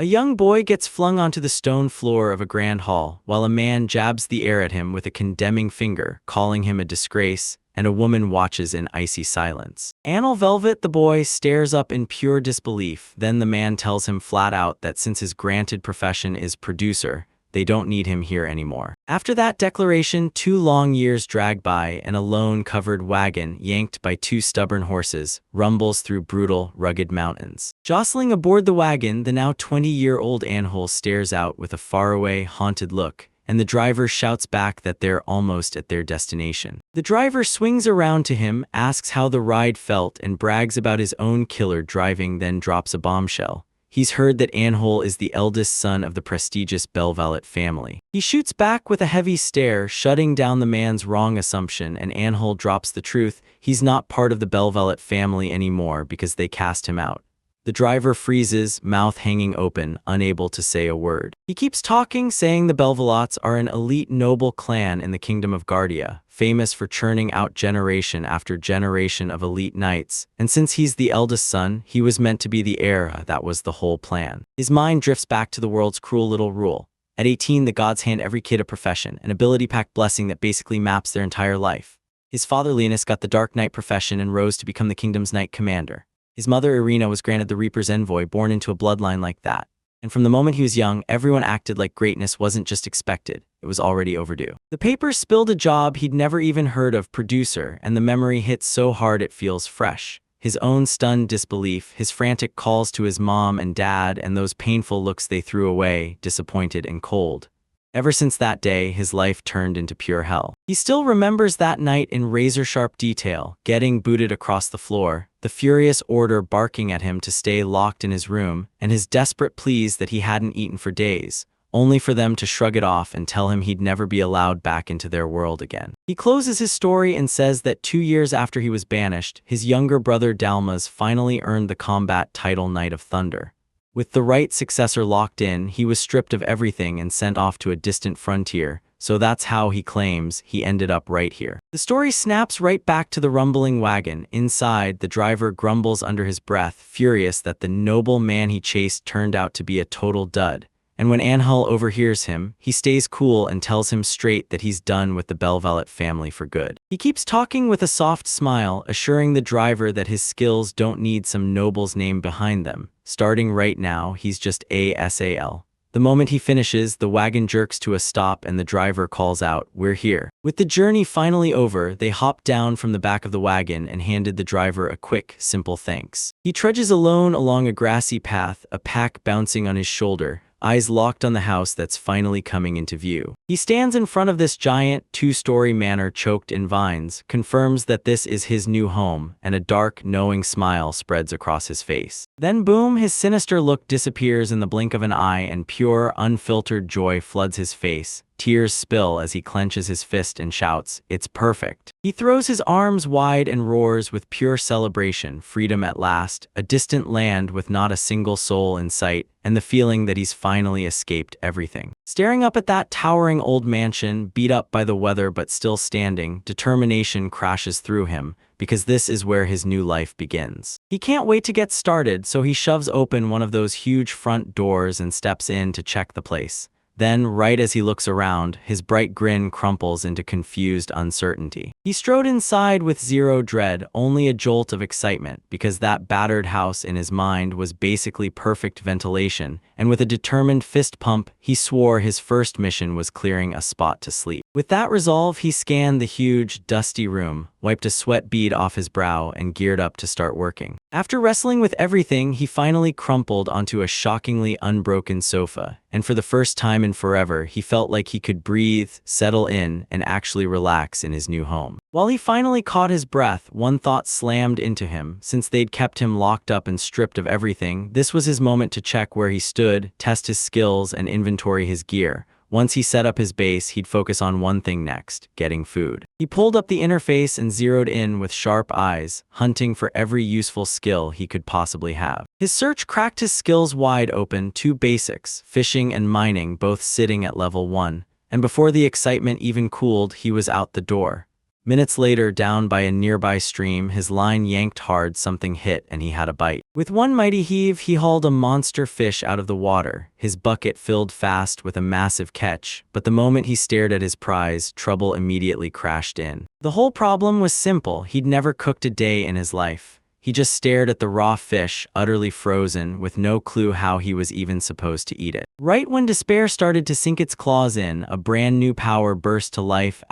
A young boy gets flung onto the stone floor of a grand hall, while a man jabs the air at him with a condemning finger, calling him a disgrace, and a woman watches in icy silence. Anil Velvet, the boy, stares up in pure disbelief. Then the man tells him flat out that since his granted profession is producer, they don't need him here anymore. After that declaration, 2 long years drag by, and a lone-covered wagon, yanked by 2 stubborn horses, rumbles through brutal, rugged mountains. Jostling aboard the wagon, the now 20-year-old Anhul stares out with a faraway, haunted look, and the driver shouts back that they're almost at their destination. The driver swings around to him, asks how the ride felt, and brags about his own killer driving, then drops a bombshell. He's heard that Anhul is the eldest son of the prestigious Belvalet family. He shoots back with a heavy stare, shutting down the man's wrong assumption, and Anhul drops the truth. He's not part of the Belvalet family anymore because they cast him out. The driver freezes, mouth hanging open, unable to say a word. He keeps talking, saying the Belvalats are an elite noble clan in the kingdom of Guardia, famous for churning out generation after generation of elite knights, and since he's the eldest son, he was meant to be the heir. That was the whole plan. His mind drifts back to the world's cruel little rule. At 18, the gods hand every kid a profession, an ability-packed blessing that basically maps their entire life. His father Linus got the Dark Knight profession and rose to become the kingdom's knight commander. His mother Irina was granted the Reaper's envoy, born into a bloodline like that. And from the moment he was young, everyone acted like greatness wasn't just expected, it was already overdue. The paper spilled a job he'd never even heard of, producer, and the memory hits so hard it feels fresh. His own stunned disbelief, his frantic calls to his mom and dad, and those painful looks they threw away, disappointed and cold. Ever since that day, his life turned into pure hell. He still remembers that night in razor-sharp detail, getting booted across the floor, the furious order barking at him to stay locked in his room, and his desperate pleas that he hadn't eaten for days, only for them to shrug it off and tell him he'd never be allowed back into their world again. He closes his story and says that 2 years after he was banished, his younger brother Dalmas finally earned the combat title Knight of Thunder. With the right successor locked in, he was stripped of everything and sent off to a distant frontier, so that's how he claims he ended up right here. The story snaps right back to the rumbling wagon. Inside, the driver grumbles under his breath, furious that the noble man he chased turned out to be a total dud. And when Anhul overhears him, he stays cool and tells him straight that he's done with the Belvalet family for good. He keeps talking with a soft smile, assuring the driver that his skills don't need some noble's name behind them. Starting right now, he's just ASAL. The moment he finishes, the wagon jerks to a stop and the driver calls out, "We're here." With the journey finally over, they hop down from the back of the wagon and handed the driver a quick, simple thanks. He trudges alone along a grassy path, a pack bouncing on his shoulder, eyes locked on the house that's finally coming into view. He stands in front of this giant, 2-story manor choked in vines, confirms that this is his new home, and a dark, knowing smile spreads across his face. Then boom, his sinister look disappears in the blink of an eye and pure, unfiltered joy floods his face. Tears spill as he clenches his fist and shouts, "It's perfect." He throws his arms wide and roars with pure celebration, freedom at last, a distant land with not a single soul in sight, and the feeling that he's finally escaped everything. Staring up at that towering old mansion, beat up by the weather but still standing, determination crashes through him, because this is where his new life begins. He can't wait to get started, so he shoves open one of those huge front doors and steps in to check the place. Then, right as he looks around, his bright grin crumples into confused uncertainty. He strode inside with zero dread, only a jolt of excitement, because that battered house in his mind was basically perfect ventilation, and with a determined fist pump, he swore his first mission was clearing a spot to sleep. With that resolve, he scanned the huge, dusty room, wiped a sweat bead off his brow, and geared up to start working. After wrestling with everything, he finally crumpled onto a shockingly unbroken sofa, and for the first time in forever, he felt like he could breathe, settle in, and actually relax in his new home. While he finally caught his breath, one thought slammed into him. Since they'd kept him locked up and stripped of everything, this was his moment to check where he stood, test his skills, and inventory his gear. Once he set up his base, he'd focus on one thing next, getting food. He pulled up the interface and zeroed in with sharp eyes, hunting for every useful skill he could possibly have. His search cracked his skills wide open, 2 basics, fishing and mining, both sitting at level 1, and before the excitement even cooled, he was out the door. Minutes later, down by a nearby stream, his line yanked hard, something hit, and he had a bite. With one mighty heave, he hauled a monster fish out of the water. His bucket filled fast with a massive catch, but the moment he stared at his prize, trouble immediately crashed in. The whole problem was simple. He'd never cooked a day in his life. He just stared at the raw fish, utterly frozen, with no clue how he was even supposed to eat it. Right when despair started to sink its claws in, a brand new power burst to life,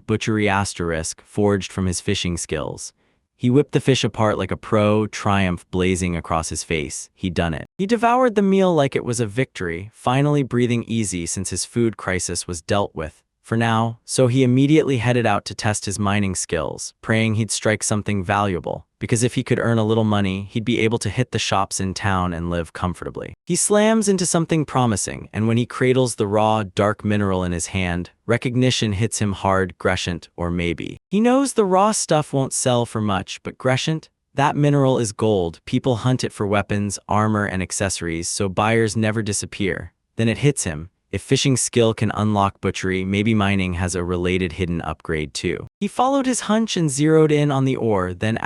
butchery forged from his fishing skills. He whipped the fish apart like a pro, triumph blazing across his face. He'd done it. He devoured the meal like it was a victory, finally breathing easy since his food crisis was dealt with. For now, so he immediately headed out to test his mining skills, praying he'd strike something valuable, because if he could earn a little money, he'd be able to hit the shops in town and live comfortably. He slams into something promising, and when he cradles the raw, dark mineral in his hand, recognition hits him hard. Grescent, or maybe. He knows the raw stuff won't sell for much, but Grescent? That mineral is gold. People hunt it for weapons, armor, and accessories, so buyers never disappear. Then it hits him. If fishing skill can unlock butchery, maybe mining has a related hidden upgrade too. He followed his hunch and zeroed in on the ore, then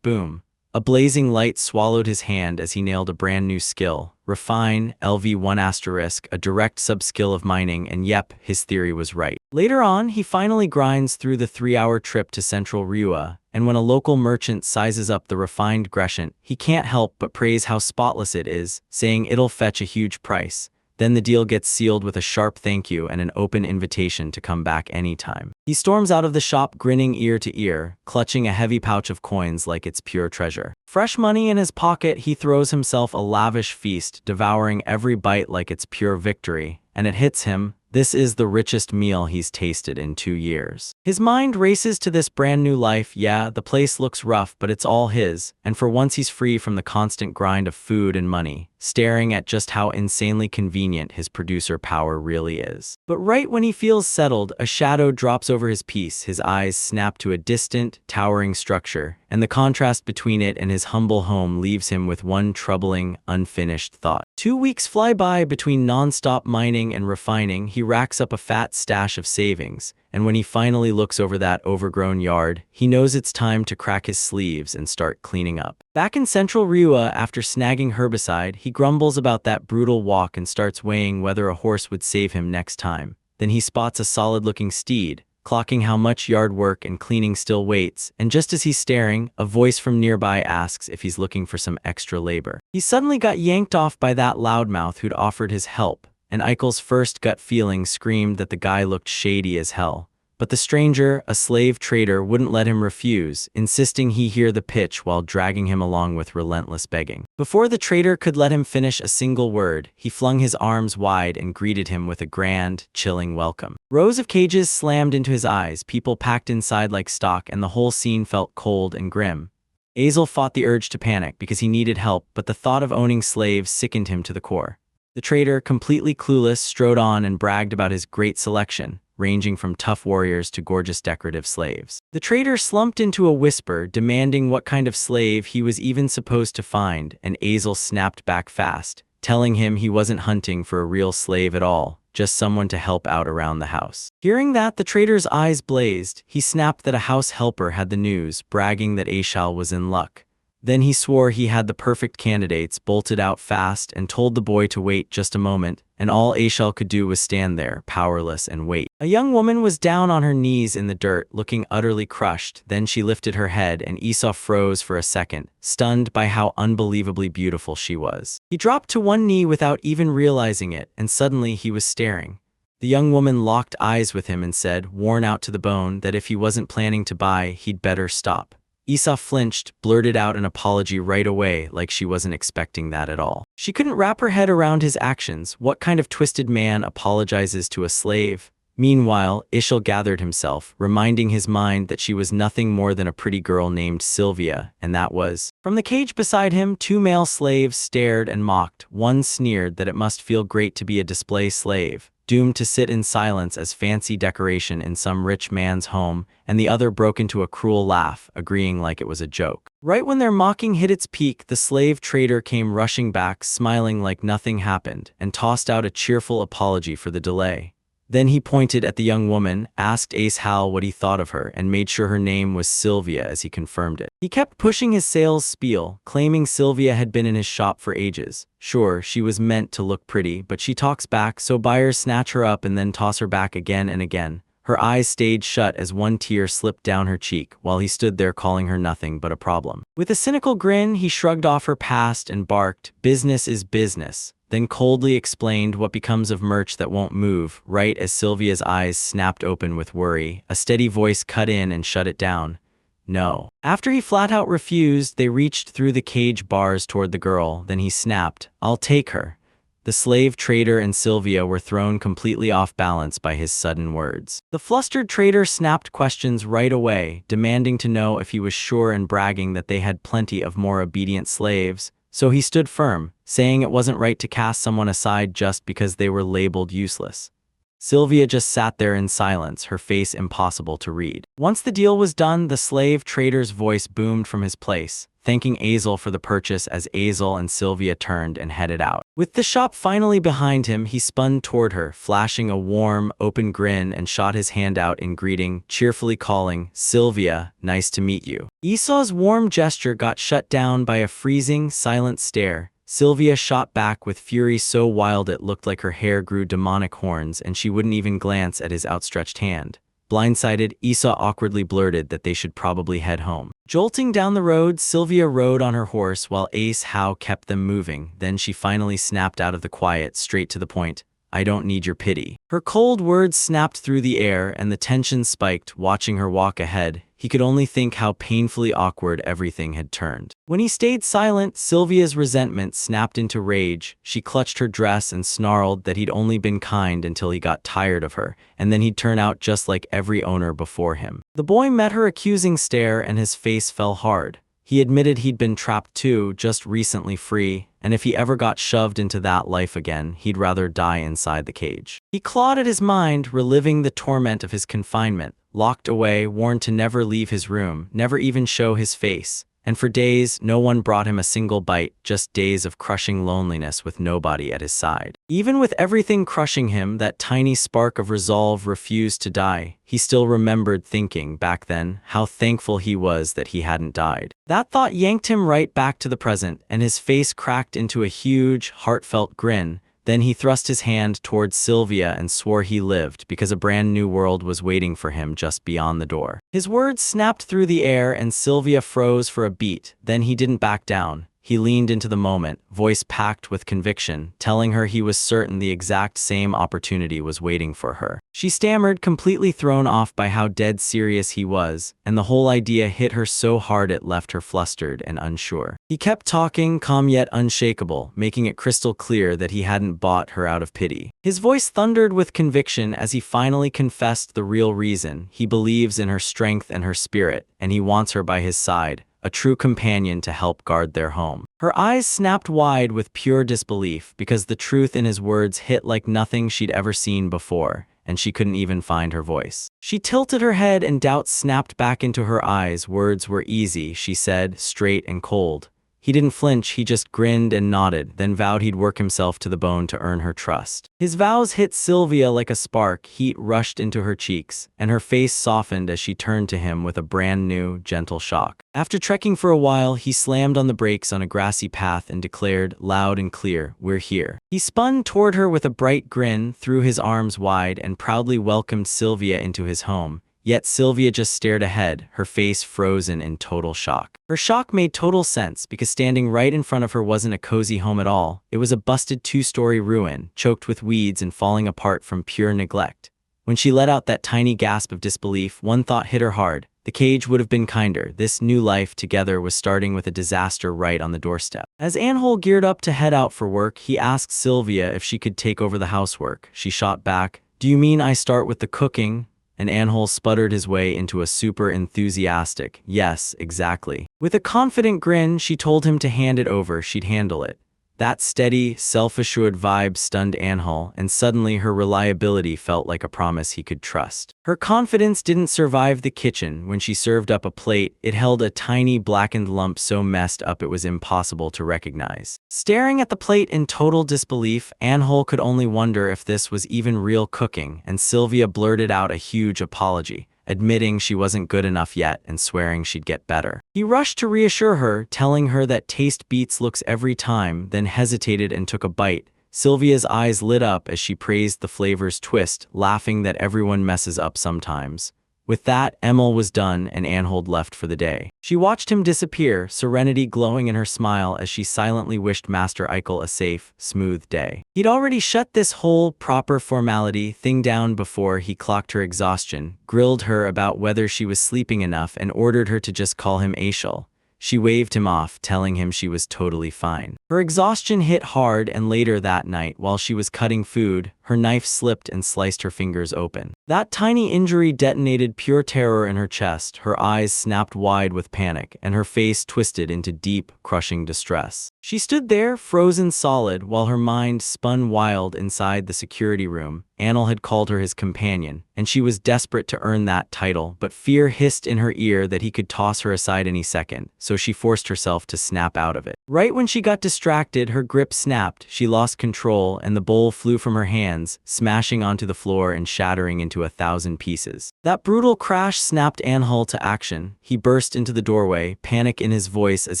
boom. A blazing light swallowed his hand as he nailed a brand new skill. Refine, LV1 a direct sub-skill of mining, and yep, his theory was right. Later on, he finally grinds through the 3-hour trip to central Ryua, and when a local merchant sizes up the refined Grescent, he can't help but praise how spotless it is, saying it'll fetch a huge price. Then the deal gets sealed with a sharp thank you and an open invitation to come back anytime. He storms out of the shop grinning ear to ear, clutching a heavy pouch of coins like it's pure treasure. Fresh money in his pocket, he throws himself a lavish feast, devouring every bite like it's pure victory, and it hits him. This is the richest meal he's tasted in 2 years. His mind races to this brand new life. Yeah, the place looks rough, but it's all his, and for once he's free from the constant grind of food and money, staring at just how insanely convenient his producer power really is. But right when he feels settled, a shadow drops over his piece. His eyes snap to a distant, towering structure, and the contrast between it and his humble home leaves him with one troubling, unfinished thought. 2 weeks fly by between non-stop mining and refining. He racks up a fat stash of savings, and when he finally looks over that overgrown yard, he knows it's time to crack his sleeves and start cleaning up. Back in central Ryua, after snagging herbicide, he grumbles about that brutal walk and starts weighing whether a horse would save him next time. Then he spots a solid-looking steed, clocking how much yard work and cleaning still waits, and just as he's staring, a voice from nearby asks if he's looking for some extra labor. He suddenly got yanked off by that loudmouth who'd offered his help, and Eichel's first gut feeling screamed that the guy looked shady as hell. But the stranger, a slave trader, wouldn't let him refuse, insisting he hear the pitch while dragging him along with relentless begging. Before the trader could let him finish a single word, he flung his arms wide and greeted him with a grand, chilling welcome. Rows of cages slammed into his eyes, people packed inside like stock, and the whole scene felt cold and grim. Exiled fought the urge to panic because he needed help, but the thought of owning slaves sickened him to the core. The trader, completely clueless, strode on and bragged about his great selection, ranging from tough warriors to gorgeous decorative slaves. The trader slumped into a whisper, demanding what kind of slave he was even supposed to find, and Exiled snapped back fast, telling him he wasn't hunting for a real slave at all, just someone to help out around the house. Hearing that, the trader's eyes blazed. He snapped that a house helper had the news, bragging that Exiled was in luck. Then he swore he had the perfect candidates, bolted out fast, and told the boy to wait just a moment, and all Exiled could do was stand there, powerless, and wait. A young woman was down on her knees in the dirt, looking utterly crushed. Then she lifted her head, and Exiled froze for a second, stunned by how unbelievably beautiful she was. He dropped to one knee without even realizing it, and suddenly he was staring. The young woman locked eyes with him and said, worn out to the bone, that if he wasn't planning to buy, he'd better stop. Exiled flinched, blurted out an apology right away, like she wasn't expecting that at all. She couldn't wrap her head around his actions. What kind of twisted man apologizes to a slave? Meanwhile, Exiled gathered himself, reminding his mind that she was nothing more than a pretty girl named Sylvia, and that was. From the cage beside him, 2 male slaves stared and mocked. One sneered that it must feel great to be a display slave, doomed to sit in silence as fancy decoration in some rich man's home, and the other broke into a cruel laugh, agreeing like it was a joke. Right when their mocking hit its peak, the slave trader came rushing back, smiling like nothing happened, and tossed out a cheerful apology for the delay. Then he pointed at the young woman, asked Ace Hal what he thought of her, and made sure her name was Sylvia as he confirmed it. He kept pushing his sales spiel, claiming Sylvia had been in his shop for ages. Sure, she was meant to look pretty, but she talks back, so buyers snatch her up and then toss her back again and again. Her eyes stayed shut as one tear slipped down her cheek, while he stood there calling her nothing but a problem. With a cynical grin, he shrugged off her past and barked, "Business is business," then coldly explained what becomes of merch that won't move. Right as Sylvia's eyes snapped open with worry, a steady voice cut in and shut it down. No. After he flat-out refused, they reached through the cage bars toward the girl, then he snapped, "I'll take her." The slave trader and Sylvia were thrown completely off balance by his sudden words. The flustered trader snapped questions right away, demanding to know if he was sure and bragging that they had plenty of more obedient slaves. So he stood firm, saying it wasn't right to cast someone aside just because they were labeled useless. Sylvia just sat there in silence, her face impossible to read. Once the deal was done, the slave trader's voice boomed from his place, thanking Azel for the purchase as Azel and Sylvia turned and headed out. With the shop finally behind him, he spun toward her, flashing a warm, open grin and shot his hand out in greeting, cheerfully calling, "Sylvia, nice to meet you." Esau's warm gesture got shut down by a freezing, silent stare. Sylvia shot back with fury so wild it looked like her hair grew demonic horns and she wouldn't even glance at his outstretched hand. Blindsided, Esau awkwardly blurted that they should probably head home. Jolting down the road, Sylvia rode on her horse while Ace Hal kept them moving. Then she finally snapped out of the quiet, straight to the point. "I don't need your pity." Her cold words snapped through the air and the tension spiked. Watching her walk ahead, he could only think how painfully awkward everything had turned. When he stayed silent, Sylvia's resentment snapped into rage. She clutched her dress and snarled that he'd only been kind until he got tired of her, and then he'd turn out just like every owner before him. The boy met her accusing stare and his face fell hard. He admitted he'd been trapped too, just recently free, and if he ever got shoved into that life again, he'd rather die inside the cage. He clawed at his mind, reliving the torment of his confinement, locked away, warned to never leave his room, never even show his face. And for days, no one brought him a single bite, just days of crushing loneliness with nobody at his side. Even with everything crushing him, that tiny spark of resolve refused to die. He still remembered thinking, back then, how thankful he was that he hadn't died. That thought yanked him right back to the present, and his face cracked into a huge, heartfelt grin. Then he thrust his hand towards Sylvia and swore he lived because a brand new world was waiting for him just beyond the door. His words snapped through the air and Sylvia froze for a beat. Then he didn't back down. He leaned into the moment, voice packed with conviction, telling her he was certain the exact same opportunity was waiting for her. She stammered, completely thrown off by how dead serious he was, and the whole idea hit her so hard it left her flustered and unsure. He kept talking, calm yet unshakable, making it crystal clear that he hadn't bought her out of pity. His voice thundered with conviction as he finally confessed the real reason. He believes in her strength and her spirit, and he wants her by his side, a true companion to help guard their home. Her eyes snapped wide with pure disbelief because the truth in his words hit like nothing she'd ever seen before, and she couldn't even find her voice. She tilted her head and doubt snapped back into her eyes. Words were easy, she said, straight and cold. He didn't flinch, he just grinned and nodded, then vowed he'd work himself to the bone to earn her trust. His vows hit Sylvia like a spark, heat rushed into her cheeks, and her face softened as she turned to him with a brand new, gentle shock. After trekking for a while, he slammed on the brakes on a grassy path and declared, loud and clear, "We're here." He spun toward her with a bright grin, threw his arms wide, and proudly welcomed Sylvia into his home. Yet Sylvia just stared ahead, her face frozen in total shock. Her shock made total sense because standing right in front of her wasn't a cozy home at all. It was a busted two-story ruin, choked with weeds and falling apart from pure neglect. When she let out that tiny gasp of disbelief, one thought hit her hard. The cage would have been kinder. This new life together was starting with a disaster right on the doorstep. As Anhole geared up to head out for work, he asked Sylvia if she could take over the housework. She shot back, "Do you mean I start with the cooking?" And Anhole sputtered his way into a super enthusiastic, "Yes, exactly." With a confident grin, she told him to hand it over, she'd handle it. That steady, self-assured vibe stunned Anhol, and suddenly her reliability felt like a promise he could trust. Her confidence didn't survive the kitchen. When she served up a plate, it held a tiny blackened lump so messed up it was impossible to recognize. Staring at the plate in total disbelief, Anhol could only wonder if this was even real cooking, and Sylvia blurted out a huge apology, admitting she wasn't good enough yet and swearing she'd get better. He rushed to reassure her, telling her that taste beats looks every time, then hesitated and took a bite. Sylvia's eyes lit up as she praised the flavor's twist, laughing that everyone messes up sometimes. With that, Emil was done and Anhold left for the day. She watched him disappear, serenity glowing in her smile as she silently wished Master Eichel a safe, smooth day. He'd already shut this whole proper formality thing down before he clocked her exhaustion, grilled her about whether she was sleeping enough, and ordered her to just call him Eichel. She waved him off, telling him she was totally fine. Her exhaustion hit hard, and later that night, while she was cutting food, her knife slipped and sliced her fingers open. That tiny injury detonated pure terror in her chest. Her eyes snapped wide with panic, and her face twisted into deep, crushing distress. She stood there, frozen solid, while her mind spun wild inside the security room. Anil had called her his companion, and she was desperate to earn that title, but fear hissed in her ear that he could toss her aside any second, so she forced herself to snap out of it. Right when she got distracted, her grip snapped, she lost control, and the bowl flew from her hands, smashing onto the floor and shattering into 1,000 pieces. That brutal crash snapped Anhul to action. He burst into the doorway, panic in his voice as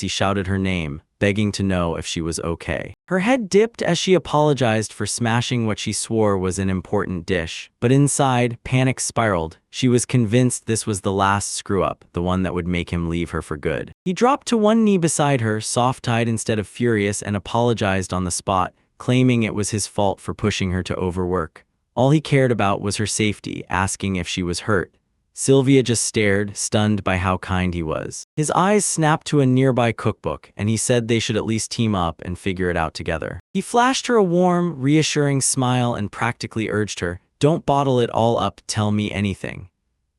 he shouted her name, begging to know if she was okay. Her head dipped as she apologized for smashing what she swore was an important dish, but inside, panic spiraled. She was convinced this was the last screw-up, the one that would make him leave her for good. He dropped to one knee beside her, soft-eyed instead of furious, and apologized on the spot, claiming it was his fault for pushing her to overwork. All he cared about was her safety, asking if she was hurt. Sylvia just stared, stunned by how kind he was. His eyes snapped to a nearby cookbook, and he said they should at least team up and figure it out together. He flashed her a warm, reassuring smile and practically urged her, "Don't bottle it all up, tell me anything."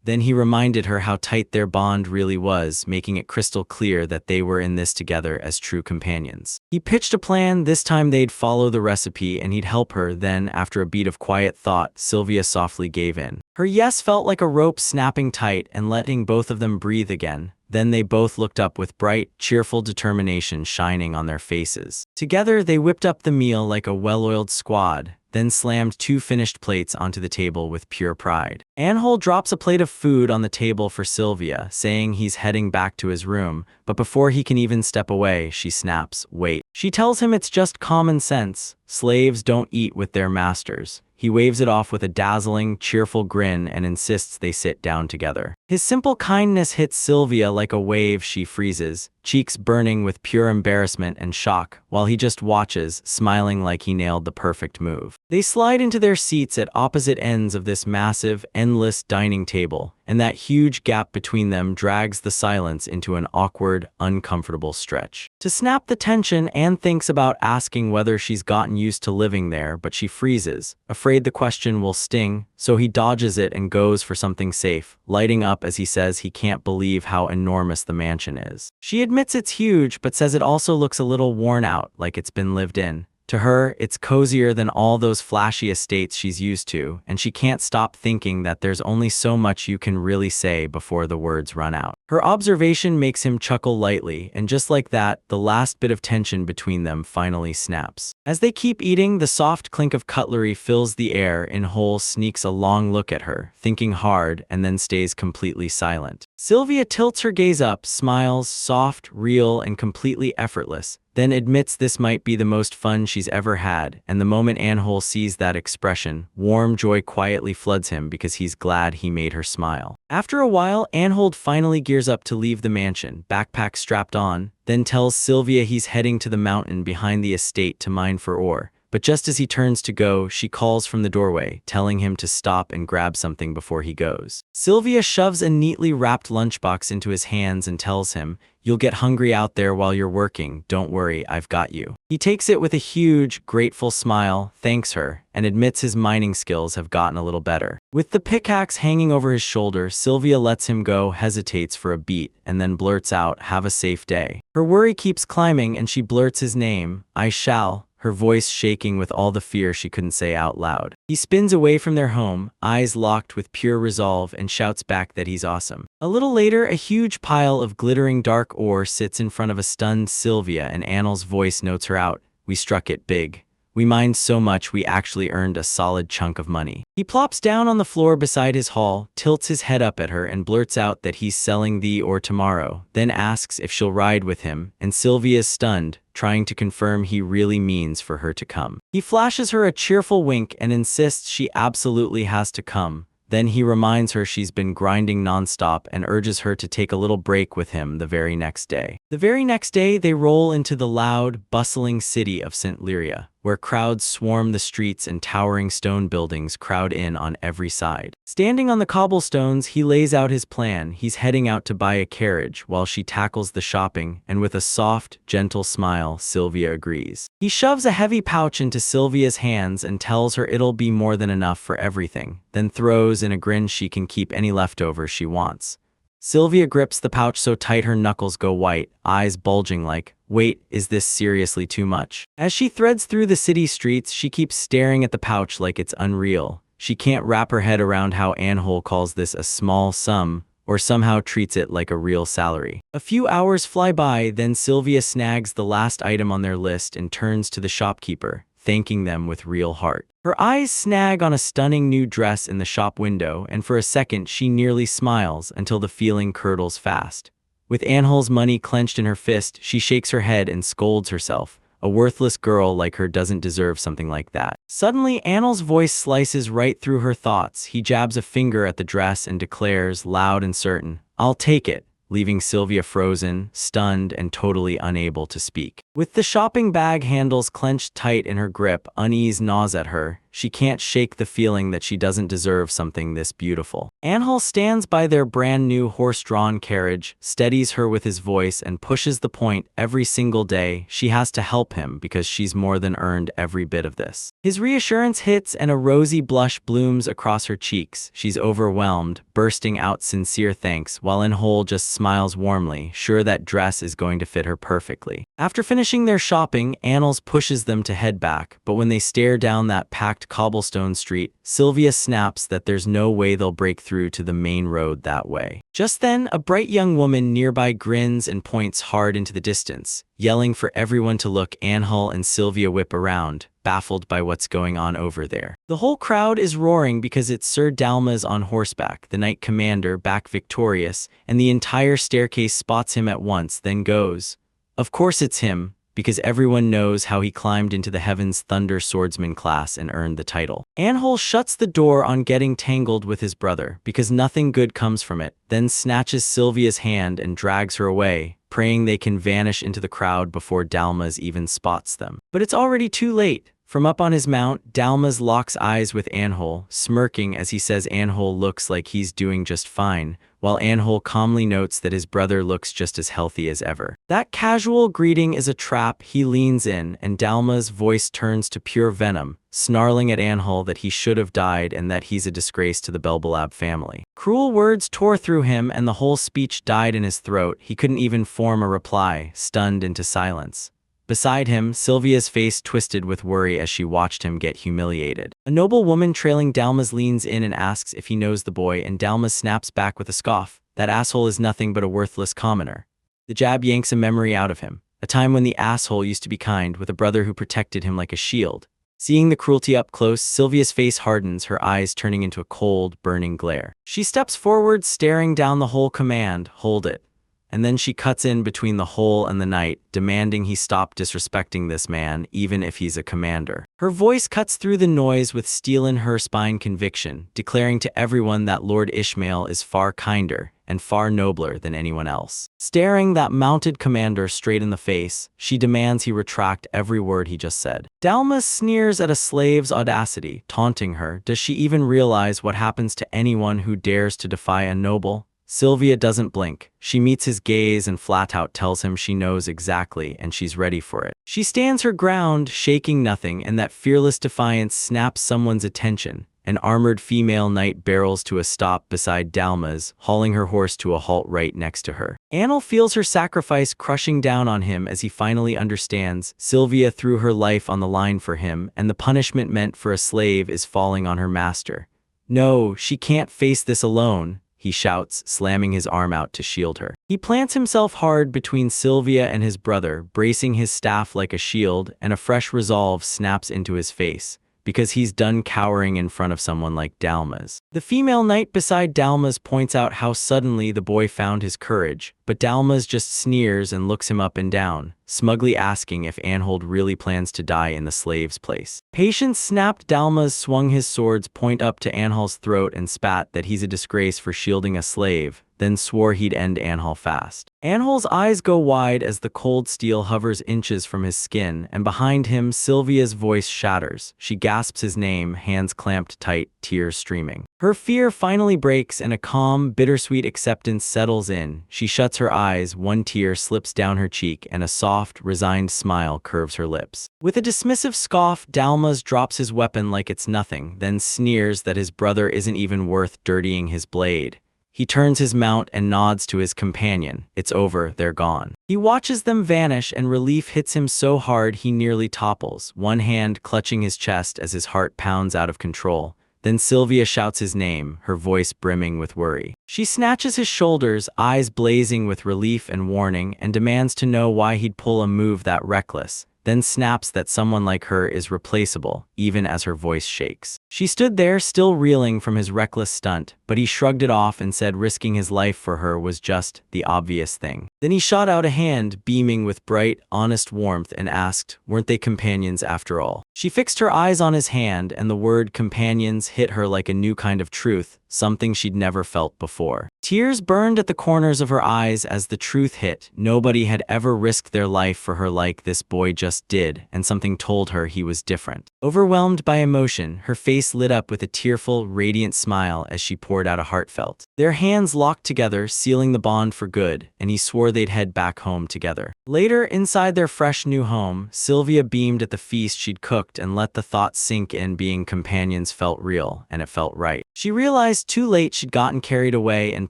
Then he reminded her how tight their bond really was, making it crystal clear that they were in this together as true companions. He pitched a plan. This time they'd follow the recipe and he'd help her. Then, after a beat of quiet thought, Sylvia softly gave in. Her yes felt like a rope snapping tight and letting both of them breathe again. Then they both looked up with bright, cheerful determination shining on their faces. Together they whipped up the meal like a well-oiled squad, then slammed 2 finished plates onto the table with pure pride. Anhol drops a plate of food on the table for Sylvia, saying he's heading back to his room, but before he can even step away, she snaps, "Wait." She tells him it's just common sense. Slaves don't eat with their masters. He waves it off with a dazzling, cheerful grin and insists they sit down together. His simple kindness hits Sylvia like a wave. She freezes, cheeks burning with pure embarrassment and shock, while he just watches, smiling like he nailed the perfect move. They slide into their seats at opposite ends of this massive, endless dining table, and that huge gap between them drags the silence into an awkward, uncomfortable stretch. To snap the tension, Anne thinks about asking whether she's gotten used to living there, but she freezes, afraid the question will sting, so he dodges it and goes for something safe, lighting up as he says he can't believe how enormous the mansion is. She admits it's huge, but says it also looks a little worn out, like it's been lived in. To her, it's cozier than all those flashy estates she's used to, and she can't stop thinking that there's only so much you can really say before the words run out. Her observation makes him chuckle lightly, and just like that, the last bit of tension between them finally snaps. As they keep eating, the soft clink of cutlery fills the air. Inhol sneaks a long look at her, thinking hard, and then stays completely silent. Sylvia tilts her gaze up, smiles, soft, real, and completely effortless, then admits this might be the most fun she's ever had, and the moment Anhol sees that expression, warm joy quietly floods him because he's glad he made her smile. After a while, Anhold finally gears up to leave the mansion, backpack strapped on, then tells Sylvia he's heading to the mountain behind the estate to mine for ore, but just as he turns to go, she calls from the doorway, telling him to stop and grab something before he goes. Sylvia shoves a neatly wrapped lunchbox into his hands and tells him, "You'll get hungry out there while you're working. Don't worry, I've got you." He takes it with a huge, grateful smile, thanks her, and admits his mining skills have gotten a little better. With the pickaxe hanging over his shoulder, Sylvia lets him go, hesitates for a beat, and then blurts out, "Have a safe day." Her worry keeps climbing and she blurts his name, "I shall," her voice shaking with all the fear she couldn't say out loud. He spins away from their home, eyes locked with pure resolve, and shouts back that he's awesome. A little later, a huge pile of glittering dark ore sits in front of a stunned Sylvia, and Annel's voice notes her out, "We struck it big. We mined so much we actually earned a solid chunk of money." He plops down on the floor beside his haul, tilts his head up at her, and blurts out that he's selling the ore tomorrow, then asks if she'll ride with him, and Sylvia's stunned, trying to confirm he really means for her to come. He flashes her a cheerful wink and insists she absolutely has to come. Then he reminds her she's been grinding nonstop and urges her to take a little break with him the very next day. The very next day, they roll into the loud, bustling city of St. Lyria, where crowds swarm the streets and towering stone buildings crowd in on every side. Standing on the cobblestones, he lays out his plan. He's heading out to buy a carriage while she tackles the shopping, and with a soft, gentle smile, Sylvia agrees. He shoves a heavy pouch into Sylvia's hands and tells her it'll be more than enough for everything, then throws in a grin she can keep any leftovers she wants. Sylvia grips the pouch so tight her knuckles go white, eyes bulging like, "Wait, is this seriously too much?" As she threads through the city streets, she keeps staring at the pouch like it's unreal. She can't wrap her head around how Anhole calls this a small sum, or somehow treats it like a real salary. A few hours fly by, then Sylvia snags the last item on their list and turns to the shopkeeper, thanking them with real heart. Her eyes snag on a stunning new dress in the shop window, and for a second she nearly smiles until the feeling curdles fast. With Anhol's money clenched in her fist, she shakes her head and scolds herself. A worthless girl like her doesn't deserve something like that. Suddenly, Anhol's voice slices right through her thoughts. He jabs a finger at the dress and declares, loud and certain, "I'll take it," leaving Sylvia frozen, stunned, and totally unable to speak. With the shopping bag handles clenched tight in her grip, unease gnaws at her. She can't shake the feeling that she doesn't deserve something this beautiful. Anhol stands by their brand new horse-drawn carriage, steadies her with his voice, and pushes the point every single day she has to help him because she's more than earned every bit of this. His reassurance hits and a rosy blush blooms across her cheeks. She's overwhelmed, bursting out sincere thanks, while Anhol just smiles warmly, sure that dress is going to fit her perfectly. After finishing their shopping, Annals pushes them to head back, but when they stare down that packed cobblestone street, Sylvia snaps that there's no way they'll break through to the main road that way. Just then, a bright young woman nearby grins and points hard into the distance, yelling for everyone to look. Anhol and Sylvia whip around, baffled by what's going on over there. The whole crowd is roaring because it's Sir Dalmas on horseback, the knight commander, back victorious, and the entire staircase spots him at once, then goes. Of course it's him, because everyone knows how he climbed into the Heaven's Thunder Swordsman class and earned the title. Anhol shuts the door on getting tangled with his brother, because nothing good comes from it, then snatches Sylvia's hand and drags her away, praying they can vanish into the crowd before Dalmas even spots them. But it's already too late. From up on his mount, Dalmas locks eyes with Anhol, smirking as he says Anhol looks like he's doing just fine, while Anhol calmly notes that his brother looks just as healthy as ever. That casual greeting is a trap. He leans in, and Dalma's voice turns to pure venom, snarling at Anhol that he should have died and that he's a disgrace to the Belbalab family. Cruel words tore through him, and the whole speech died in his throat. He couldn't even form a reply, stunned into silence. Beside him, Sylvia's face twisted with worry as she watched him get humiliated. A noble woman trailing Dalmas leans in and asks if he knows the boy, and Dalmas snaps back with a scoff. That asshole is nothing but a worthless commoner. The jab yanks a memory out of him, a time when the asshole used to be kind, with a brother who protected him like a shield. Seeing the cruelty up close, Sylvia's face hardens, her eyes turning into a cold, burning glare. She steps forward, staring down the whole command, "Hold it." And then she cuts in between the hole and the knight, demanding he stop disrespecting this man, even if he's a commander. Her voice cuts through the noise with steel in her spine conviction, declaring to everyone that Lord Ishmael is far kinder, and far nobler than anyone else. Staring that mounted commander straight in the face, she demands he retract every word he just said. Dalma sneers at a slave's audacity, taunting her. Does she even realize what happens to anyone who dares to defy a noble? Sylvia doesn't blink. She meets his gaze and flat out tells him she knows exactly and she's ready for it. She stands her ground, shaking nothing, and that fearless defiance snaps someone's attention. An armored female knight barrels to a stop beside Dalma's, hauling her horse to a halt right next to her. Anil feels her sacrifice crushing down on him as he finally understands Sylvia threw her life on the line for him, and the punishment meant for a slave is falling on her master. No, she can't face this alone, he shouts, slamming his arm out to shield her. He plants himself hard between Sylvia and his brother, bracing his staff like a shield, and a fresh resolve snaps into his face, because he's done cowering in front of someone like Dalma's. The female knight beside Dalma's points out how suddenly the boy found his courage, but Dalma's just sneers and looks him up and down, smugly asking if Anhold really plans to die in the slave's place. Patience snapped. Dalma's swung his sword's point up to Anhol's throat and spat that he's a disgrace for shielding a slave, then swore he'd end Anhol fast. Anhol's eyes go wide as the cold steel hovers inches from his skin, and behind him Sylvia's voice shatters. She gasps his name, hands clamped tight, tears streaming. Her fear finally breaks and a calm, bittersweet acceptance settles in. She shuts her eyes, one tear slips down her cheek, and a soft, resigned smile curves her lips. With a dismissive scoff, Dalma's drops his weapon like it's nothing, then sneers that his brother isn't even worth dirtying his blade. He turns his mount and nods to his companion. It's over, they're gone. He watches them vanish and relief hits him so hard he nearly topples, one hand clutching his chest as his heart pounds out of control. Then Sylvia shouts his name, her voice brimming with worry. She snatches his shoulders, eyes blazing with relief and warning, and demands to know why he'd pull a move that reckless, then snaps that someone like her is replaceable, even as her voice shakes. She stood there still reeling from his reckless stunt, but he shrugged it off and said risking his life for her was just the obvious thing. Then he shot out a hand, beaming with bright, honest warmth, and asked, weren't they companions after all? She fixed her eyes on his hand, and the word companions hit her like a new kind of truth, something she'd never felt before. Tears burned at the corners of her eyes as the truth hit. Nobody had ever risked their life for her like this boy just did, and something told her he was different. Overwhelmed by emotion, her face lit up with a tearful, radiant smile as she poured out a heartfelt. Their hands locked together, sealing the bond for good, and he swore they'd head back home together. Later, inside their fresh new home, Sylvia beamed at the feast she'd cooked and let the thought sink in. Being companions felt real, and it felt right. She realized too late she'd gotten carried away and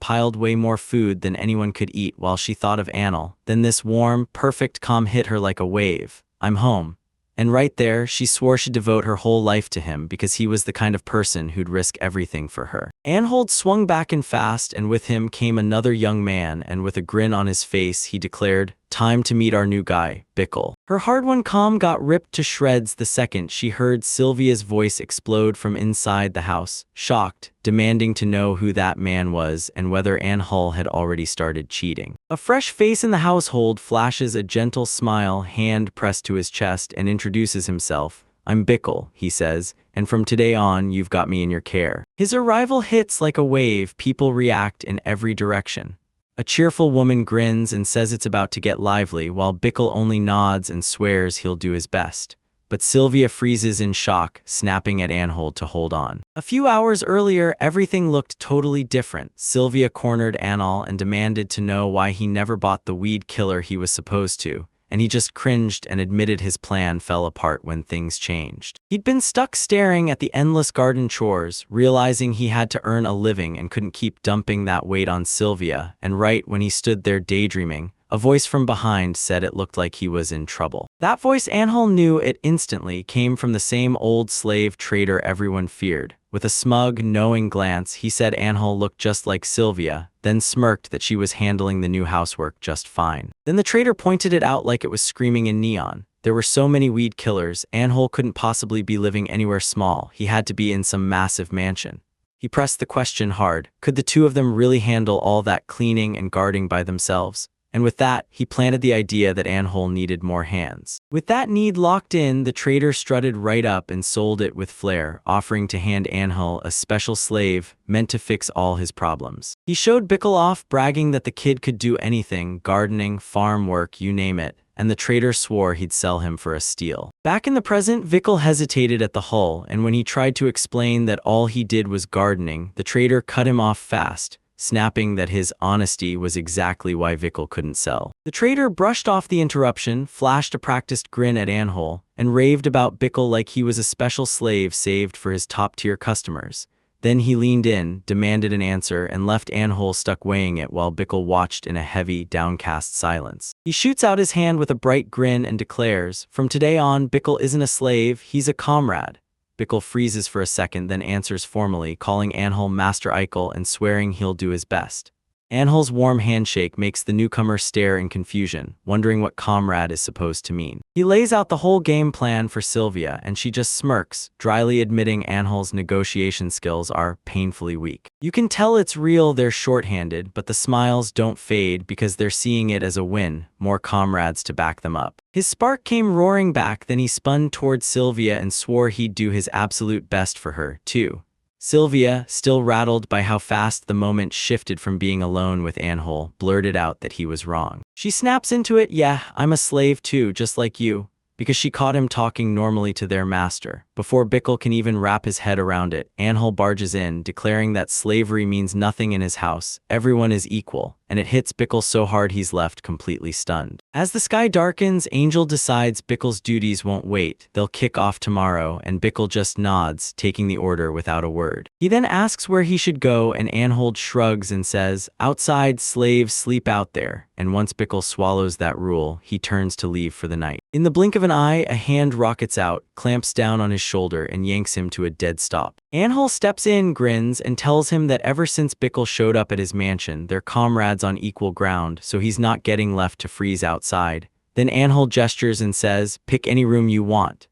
piled way more food than anyone could eat while she thought of Anil. Then this warm, perfect calm hit her like a wave. I'm home. And right there, she swore she'd devote her whole life to him because he was the kind of person who'd risk everything for her. Anhold swung back and fast, and with him came another young man, and with a grin on his face, he declared, time to meet our new guy, Bickle. Her hard-won calm got ripped to shreds the second she heard Sylvia's voice explode from inside the house, shocked, demanding to know who that man was and whether Anhull had already started cheating. A fresh face in the household flashes a gentle smile, hand pressed to his chest, and introduces himself. I'm Bickle, he says, and from today on, you've got me in your care. His arrival hits like a wave. People react in every direction. A cheerful woman grins and says it's about to get lively, while Bickle only nods and swears he'll do his best. But Sylvia freezes in shock, snapping at Anhold to hold on. A few hours earlier, everything looked totally different. Sylvia cornered Anil and demanded to know why he never bought the weed killer he was supposed to, and he just cringed and admitted his plan fell apart when things changed. He'd been stuck staring at the endless garden chores, realizing he had to earn a living and couldn't keep dumping that weight on Sylvia, and right when he stood there daydreaming, a voice from behind said it looked like he was in trouble. That voice, Anhol knew it instantly, came from the same old slave trader everyone feared. With a smug, knowing glance, he said Anhol looked just like Sylvia, then smirked that she was handling the new housework just fine. Then the trader pointed it out like it was screaming in neon. There were so many weed killers, Anhol couldn't possibly be living anywhere small. He had to be in some massive mansion. He pressed the question hard. Could the two of them really handle all that cleaning and guarding by themselves? and with that, he planted the idea that Anhol needed more hands. With that need locked in, the trader strutted right up and sold it with flair, offering to hand Anhol a special slave meant to fix all his problems. He showed Bickle off, bragging that the kid could do anything, gardening, farm work, you name it, and the trader swore he'd sell him for a steal. Back in the present, Vickle hesitated at the hull, and when he tried to explain that all he did was gardening, the trader cut him off fast, snapping that his honesty was exactly why Vickle couldn't sell. The trader brushed off the interruption, flashed a practiced grin at Anhol, and raved about Bickle like he was a special slave saved for his top-tier customers. Then he leaned in, demanded an answer, and left Anhol stuck weighing it while Bickle watched in a heavy, downcast silence. He shoots out his hand with a bright grin and declares, "From today on, Bickle isn't a slave, he's a comrade." Bickle freezes for a second, then answers formally, calling Anhol Master Eichel and swearing he'll do his best. Anhol's warm handshake makes the newcomer stare in confusion, wondering what comrade is supposed to mean. He lays out the whole game plan for Sylvia, and she just smirks, dryly admitting Anhol's negotiation skills are painfully weak. You can tell it's real they're shorthanded, but the smiles don't fade because they're seeing it as a win, more comrades to back them up. His spark came roaring back, then he spun towards Sylvia and swore he'd do his absolute best for her, too. Sylvia, still rattled by how fast the moment shifted from being alone with Anhol, blurted out that he was wrong. She snaps into it, "Yeah, I'm a slave too, just like you," because she caught him talking normally to their master. Before Bickle can even wrap his head around it, Anhol barges in, declaring that slavery means nothing in his house, everyone is equal, and it hits Bickle so hard he's left completely stunned. As the sky darkens, Angel decides Bickle's duties won't wait, they'll kick off tomorrow, and Bickle just nods, taking the order without a word. He then asks where he should go, and Anhol shrugs and says, "Outside, slaves sleep out there," and once Bickle swallows that rule, he turns to leave for the night. In the blink of an eye, a hand rockets out, clamps down on his shoulder, and yanks him to a dead stop. Anhol steps in, grins, and tells him that ever since Bickle showed up at his mansion, they're comrades on equal ground, so he's not getting left to freeze outside. Then Anhol gestures and says, "Pick any room you want."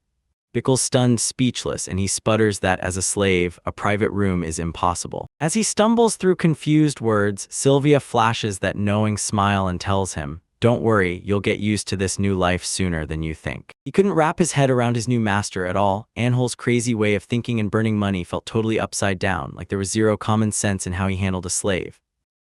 Bickle's stunned, speechless, and he sputters that as a slave, a private room is impossible. As he stumbles through confused words, Sylvia flashes that knowing smile and tells him, "Don't worry, you'll get used to this new life sooner than you think." He couldn't wrap his head around his new master at all. Anhol's crazy way of thinking and burning money felt totally upside down, like there was zero common sense in how he handled a slave.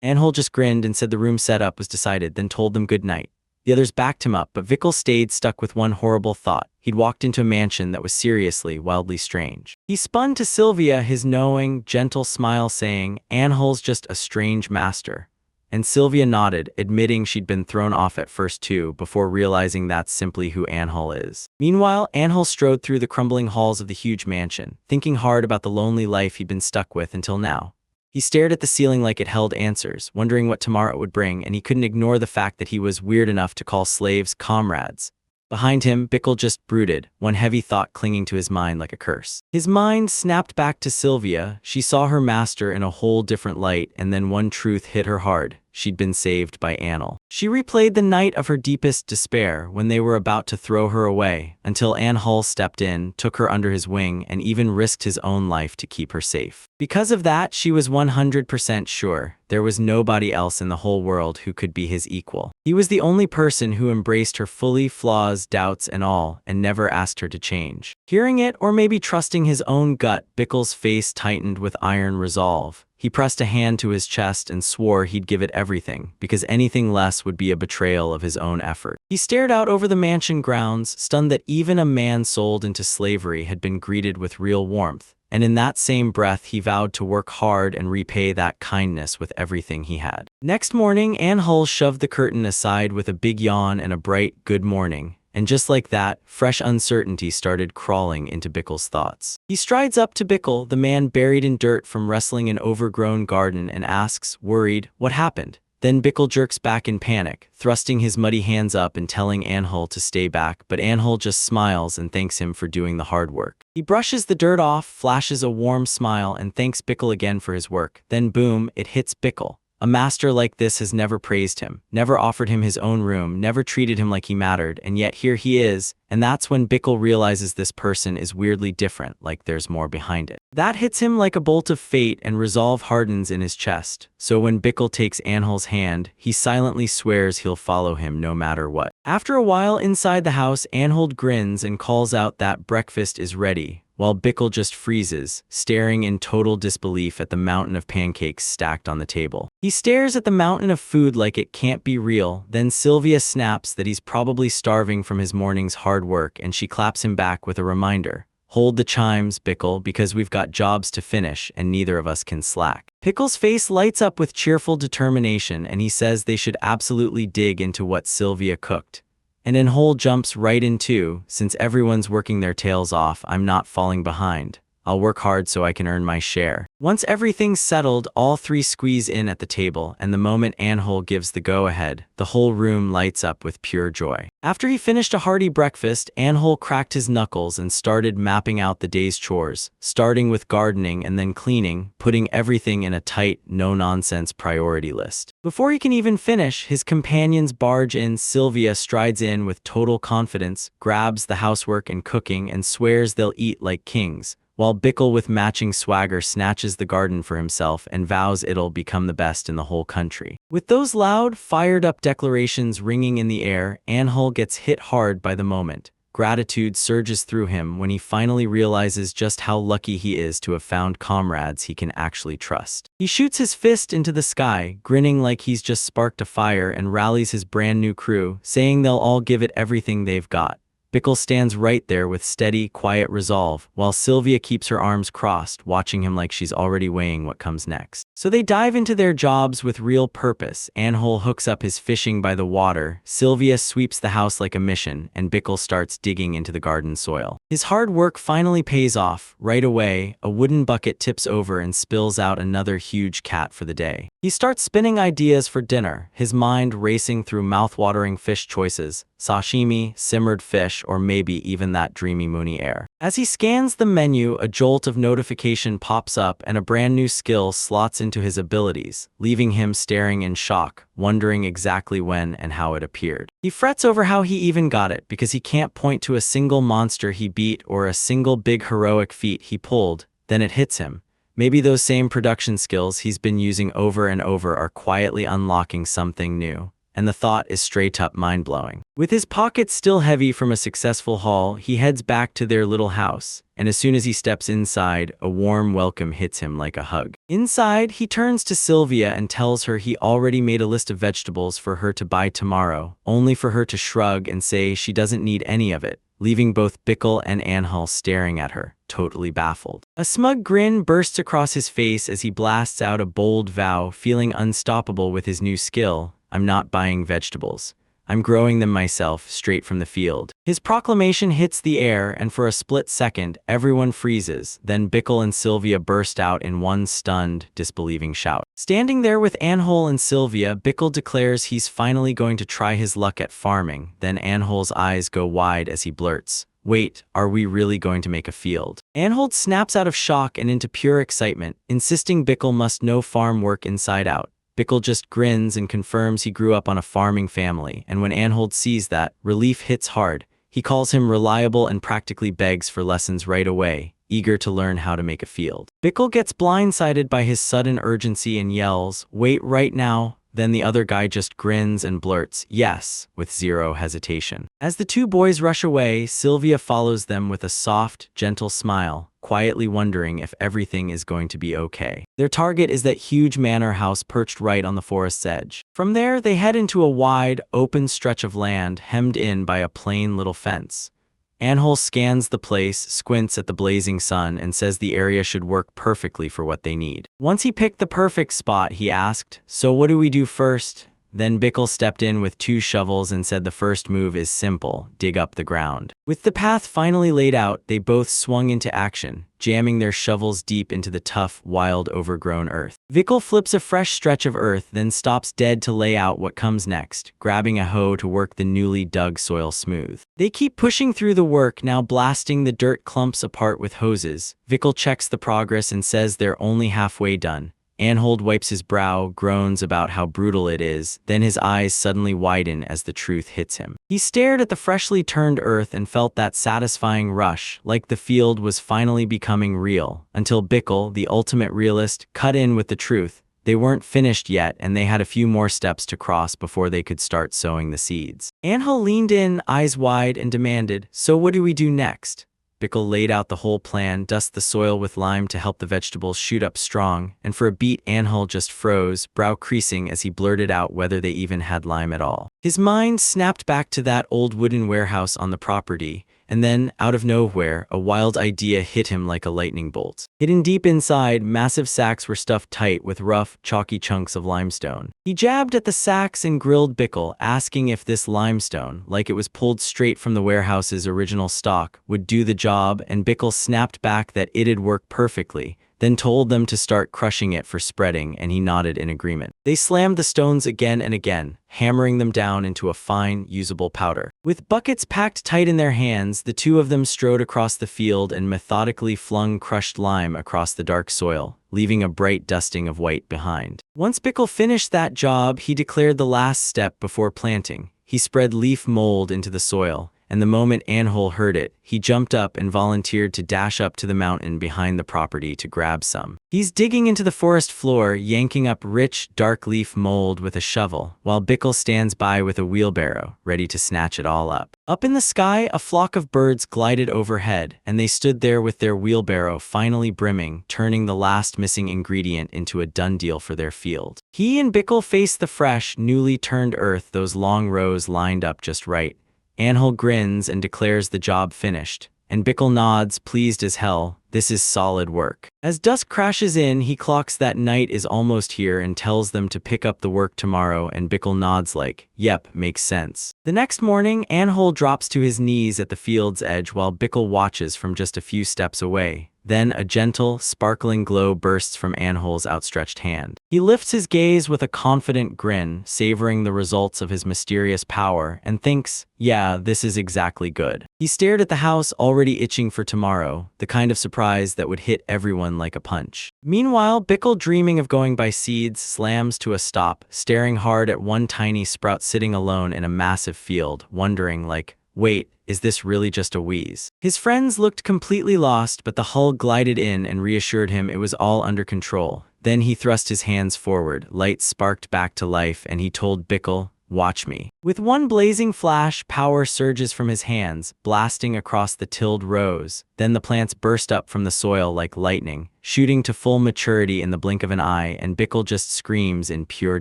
Anhol just grinned and said the room setup was decided, then told them good night. The others backed him up, but Vickle stayed stuck with one horrible thought. He'd walked into a mansion that was seriously, wildly strange. He spun to Sylvia, his knowing, gentle smile saying, "Anhol's just a strange master." And Sylvia nodded, admitting she'd been thrown off at first too, before realizing that's simply who Anhol is. Meanwhile, Anhol strode through the crumbling halls of the huge mansion, thinking hard about the lonely life he'd been stuck with until now. He stared at the ceiling like it held answers, wondering what tomorrow would bring, and he couldn't ignore the fact that he was weird enough to call slaves comrades. Behind him, Bickle just brooded, one heavy thought clinging to his mind like a curse. His mind snapped back to Sylvia. She saw her master in a whole different light, and then one truth hit her hard. She'd been saved by Anhol. She replayed the night of her deepest despair, when they were about to throw her away, until Anhol stepped in, took her under his wing, and even risked his own life to keep her safe. Because of that, she was 100% sure there was nobody else in the whole world who could be his equal. He was the only person who embraced her fully, flaws, doubts, and all, and never asked her to change. Hearing it, or maybe trusting his own gut, Bickle's face tightened with iron resolve. He pressed a hand to his chest and swore he'd give it everything, because anything less would be a betrayal of his own effort. He stared out over the mansion grounds, stunned that even a man sold into slavery had been greeted with real warmth, and in that same breath he vowed to work hard and repay that kindness with everything he had. Next morning, Anhol shoved the curtain aside with a big yawn and a bright "good morning." And just like that, fresh uncertainty started crawling into Bickle's thoughts. He strides up to Bickle, the man buried in dirt from wrestling an overgrown garden, and asks, worried, "What happened?" Then Bickle jerks back in panic, thrusting his muddy hands up and telling Anhol to stay back, but Anhol just smiles and thanks him for doing the hard work. He brushes the dirt off, flashes a warm smile, and thanks Bickle again for his work. Then boom, it hits Bickle. A master like this has never praised him, never offered him his own room, never treated him like he mattered, and yet here he is, and that's when Bickle realizes this person is weirdly different, like there's more behind it. That hits him like a bolt of fate, and resolve hardens in his chest. So when Bickle takes Anhol's hand, he silently swears he'll follow him no matter what. After a while inside the house, Anhold grins and calls out that breakfast is ready, while Bickle just freezes, staring in total disbelief at the mountain of pancakes stacked on the table. He stares at the mountain of food like it can't be real, then Sylvia snaps that he's probably starving from his morning's hard work, and she claps him back with a reminder. Hold the chimes, Bickle, because we've got jobs to finish and neither of us can slack. Pickle's face lights up with cheerful determination, and he says they should absolutely dig into what Sylvia cooked. And Anhold jumps right in too. Since everyone's working their tails off, I'm not falling behind. I'll work hard so I can earn my share. Once everything's settled, all three squeeze in at the table, and the moment Anhold gives the go-ahead, the whole room lights up with pure joy. After he finished a hearty breakfast, Anhold cracked his knuckles and started mapping out the day's chores, starting with gardening and then cleaning, putting everything in a tight, no-nonsense priority list. Before he can even finish, his companions barge in. Sylvia strides in with total confidence, grabs the housework and cooking, and swears they'll eat like kings, while Bickle with matching swagger snatches the garden for himself and vows it'll become the best in the whole country. With those loud, fired-up declarations ringing in the air, Anhold gets hit hard by the moment. Gratitude surges through him when he finally realizes just how lucky he is to have found comrades he can actually trust. He shoots his fist into the sky, grinning like he's just sparked a fire, and rallies his brand new crew, saying they'll all give it everything they've got. Bickle stands right there with steady, quiet resolve, while Sylvia keeps her arms crossed, watching him like she's already weighing what comes next. So they dive into their jobs with real purpose. Anhold hooks up his fishing by the water, Sylvia sweeps the house like a mission, and Bickle starts digging into the garden soil. His hard work finally pays off. Right away, a wooden bucket tips over and spills out another huge cat for the day. He starts spinning ideas for dinner, his mind racing through mouth-watering fish choices, sashimi, simmered fish, or maybe even that dreamy moony air. As he scans the menu, a jolt of notification pops up and a brand new skill slots into his abilities, leaving him staring in shock, wondering exactly when and how it appeared. He frets over how he even got it, because he can't point to a single monster he beat or a single big heroic feat he pulled. Then it hits him. Maybe those same production skills he's been using over and over are quietly unlocking something new. And the thought is straight up mind-blowing. With his pockets still heavy from a successful haul, he heads back to their little house, and as soon as he steps inside, a warm welcome hits him like a hug. Inside, he turns to Sylvia and tells her he already made a list of vegetables for her to buy tomorrow, only for her to shrug and say she doesn't need any of it, leaving both Bickle and Anhold staring at her, totally baffled. A smug grin bursts across his face as he blasts out a bold vow, feeling unstoppable with his new skill. I'm not buying vegetables. I'm growing them myself, straight from the field. His proclamation hits the air, and for a split second, everyone freezes. Then Bickle and Sylvia burst out in one stunned, disbelieving shout. Standing there with Anhold and Sylvia, Bickle declares he's finally going to try his luck at farming. Then Anhold's eyes go wide as he blurts, "Wait, are we really going to make a field?" Anhold snaps out of shock and into pure excitement, insisting Bickle must know farm work inside out. Bickle just grins and confirms he grew up on a farming family, and when Anhold sees that, relief hits hard. He calls him reliable and practically begs for lessons right away, eager to learn how to make a field. Bickle gets blindsided by his sudden urgency and yells, "Wait right now." Then the other guy just grins and blurts, "Yes," with zero hesitation. As the two boys rush away, Sylvia follows them with a soft, gentle smile, quietly wondering if everything is going to be okay. Their target is that huge manor house perched right on the forest's edge. From there, they head into a wide, open stretch of land hemmed in by a plain little fence. Anhold scans the place, squints at the blazing sun, and says the area should work perfectly for what they need. Once he picked the perfect spot, he asked, "So what do we do first?" Then Bickle stepped in with 2 shovels and said the first move is simple: dig up the ground. With the path finally laid out, they both swung into action, jamming their shovels deep into the tough, wild, overgrown earth. Bickle flips a fresh stretch of earth, then stops dead to lay out what comes next, grabbing a hoe to work the newly dug soil smooth. They keep pushing through the work, now blasting the dirt clumps apart with hoses. Bickle checks the progress and says they're only halfway done. Anhold wipes his brow, groans about how brutal it is, then his eyes suddenly widen as the truth hits him. He stared at the freshly turned earth and felt that satisfying rush, like the field was finally becoming real, until Bickle, the ultimate realist, cut in with the truth. They weren't finished yet, and they had a few more steps to cross before they could start sowing the seeds. Anhold leaned in, eyes wide, and demanded, "So what do we do next?" Bickle laid out the whole plan, dust the soil with lime to help the vegetables shoot up strong, and for a beat Anhold just froze, brow creasing as he blurted out whether they even had lime at all. His mind snapped back to that old wooden warehouse on the property, and then, out of nowhere, a wild idea hit him like a lightning bolt. Hidden deep inside, massive sacks were stuffed tight with rough, chalky chunks of limestone. He jabbed at the sacks and grilled Bickle, asking if this limestone, like it was pulled straight from the warehouse's original stock, would do the job, and Bickle snapped back that it'd work perfectly, then told them to start crushing it for spreading, and he nodded in agreement. They slammed the stones again and again, hammering them down into a fine, usable powder. With buckets packed tight in their hands, the two of them strode across the field and methodically flung crushed lime across the dark soil, leaving a bright dusting of white behind. Once Bickle finished that job, he declared the last step before planting. He spread leaf mold into the soil, and the moment Anhold heard it, he jumped up and volunteered to dash up to the mountain behind the property to grab some. He's digging into the forest floor, yanking up rich, dark leaf mold with a shovel, while Bickle stands by with a wheelbarrow, ready to snatch it all up. Up in the sky, a flock of birds glided overhead, and they stood there with their wheelbarrow finally brimming, turning the last missing ingredient into a done deal for their field. He and Bickle faced the fresh, newly turned earth, those long rows lined up just right. Anhold grins and declares the job finished, and Bickle nods, pleased as hell. This is solid work. As dusk crashes in, he clocks that night is almost here and tells them to pick up the work tomorrow, and Bickle nods like, yep, makes sense. The next morning, Anhold drops to his knees at the field's edge while Bickle watches from just a few steps away. Then a gentle, sparkling glow bursts from Anhold's outstretched hand. He lifts his gaze with a confident grin, savoring the results of his mysterious power, and thinks, yeah, this is exactly good. He stared at the house, already itching for tomorrow, the kind of surprise that would hit everyone like a punch. Meanwhile, Bickle, dreaming of going by seeds, slams to a stop, staring hard at one tiny sprout sitting alone in a massive field, wondering like, wait, is this really just a wheeze? His friends looked completely lost, but the hull glided in and reassured him it was all under control. Then he thrust his hands forward, light sparked back to life, and he told Bickle, watch me. With one blazing flash, power surges from his hands, blasting across the tilled rows. Then the plants burst up from the soil like lightning, shooting to full maturity in the blink of an eye, and Bickle just screams in pure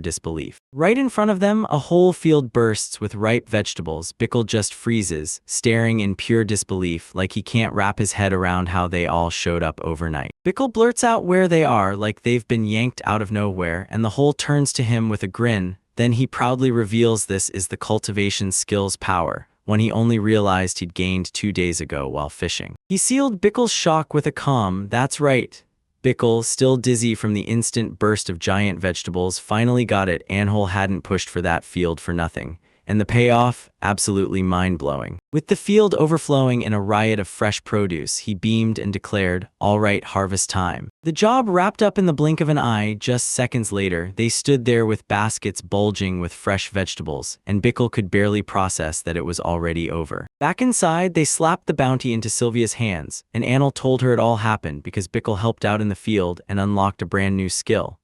disbelief. Right in front of them, a whole field bursts with ripe vegetables. Bickle just freezes, staring in pure disbelief, like he can't wrap his head around how they all showed up overnight. Bickle blurts out where they are, like they've been yanked out of nowhere, and the whole turns to him with a grin. Then he proudly reveals this is the cultivation skills power, one he only realized he'd gained 2 days ago while fishing. He sealed Bickle's shock with a calm, that's right. Bickle, still dizzy from the instant burst of giant vegetables, finally got it. Anhold hadn't pushed for that field for nothing. And the payoff? Absolutely mind-blowing. With the field overflowing in a riot of fresh produce, he beamed and declared, all right, harvest time. The job wrapped up in the blink of an eye. Just seconds later, they stood there with baskets bulging with fresh vegetables, and Bickle could barely process that it was already over. Back inside, they slapped the bounty into Sylvia's hands, and Anil told her it all happened because Bickle helped out in the field and unlocked a brand new skill.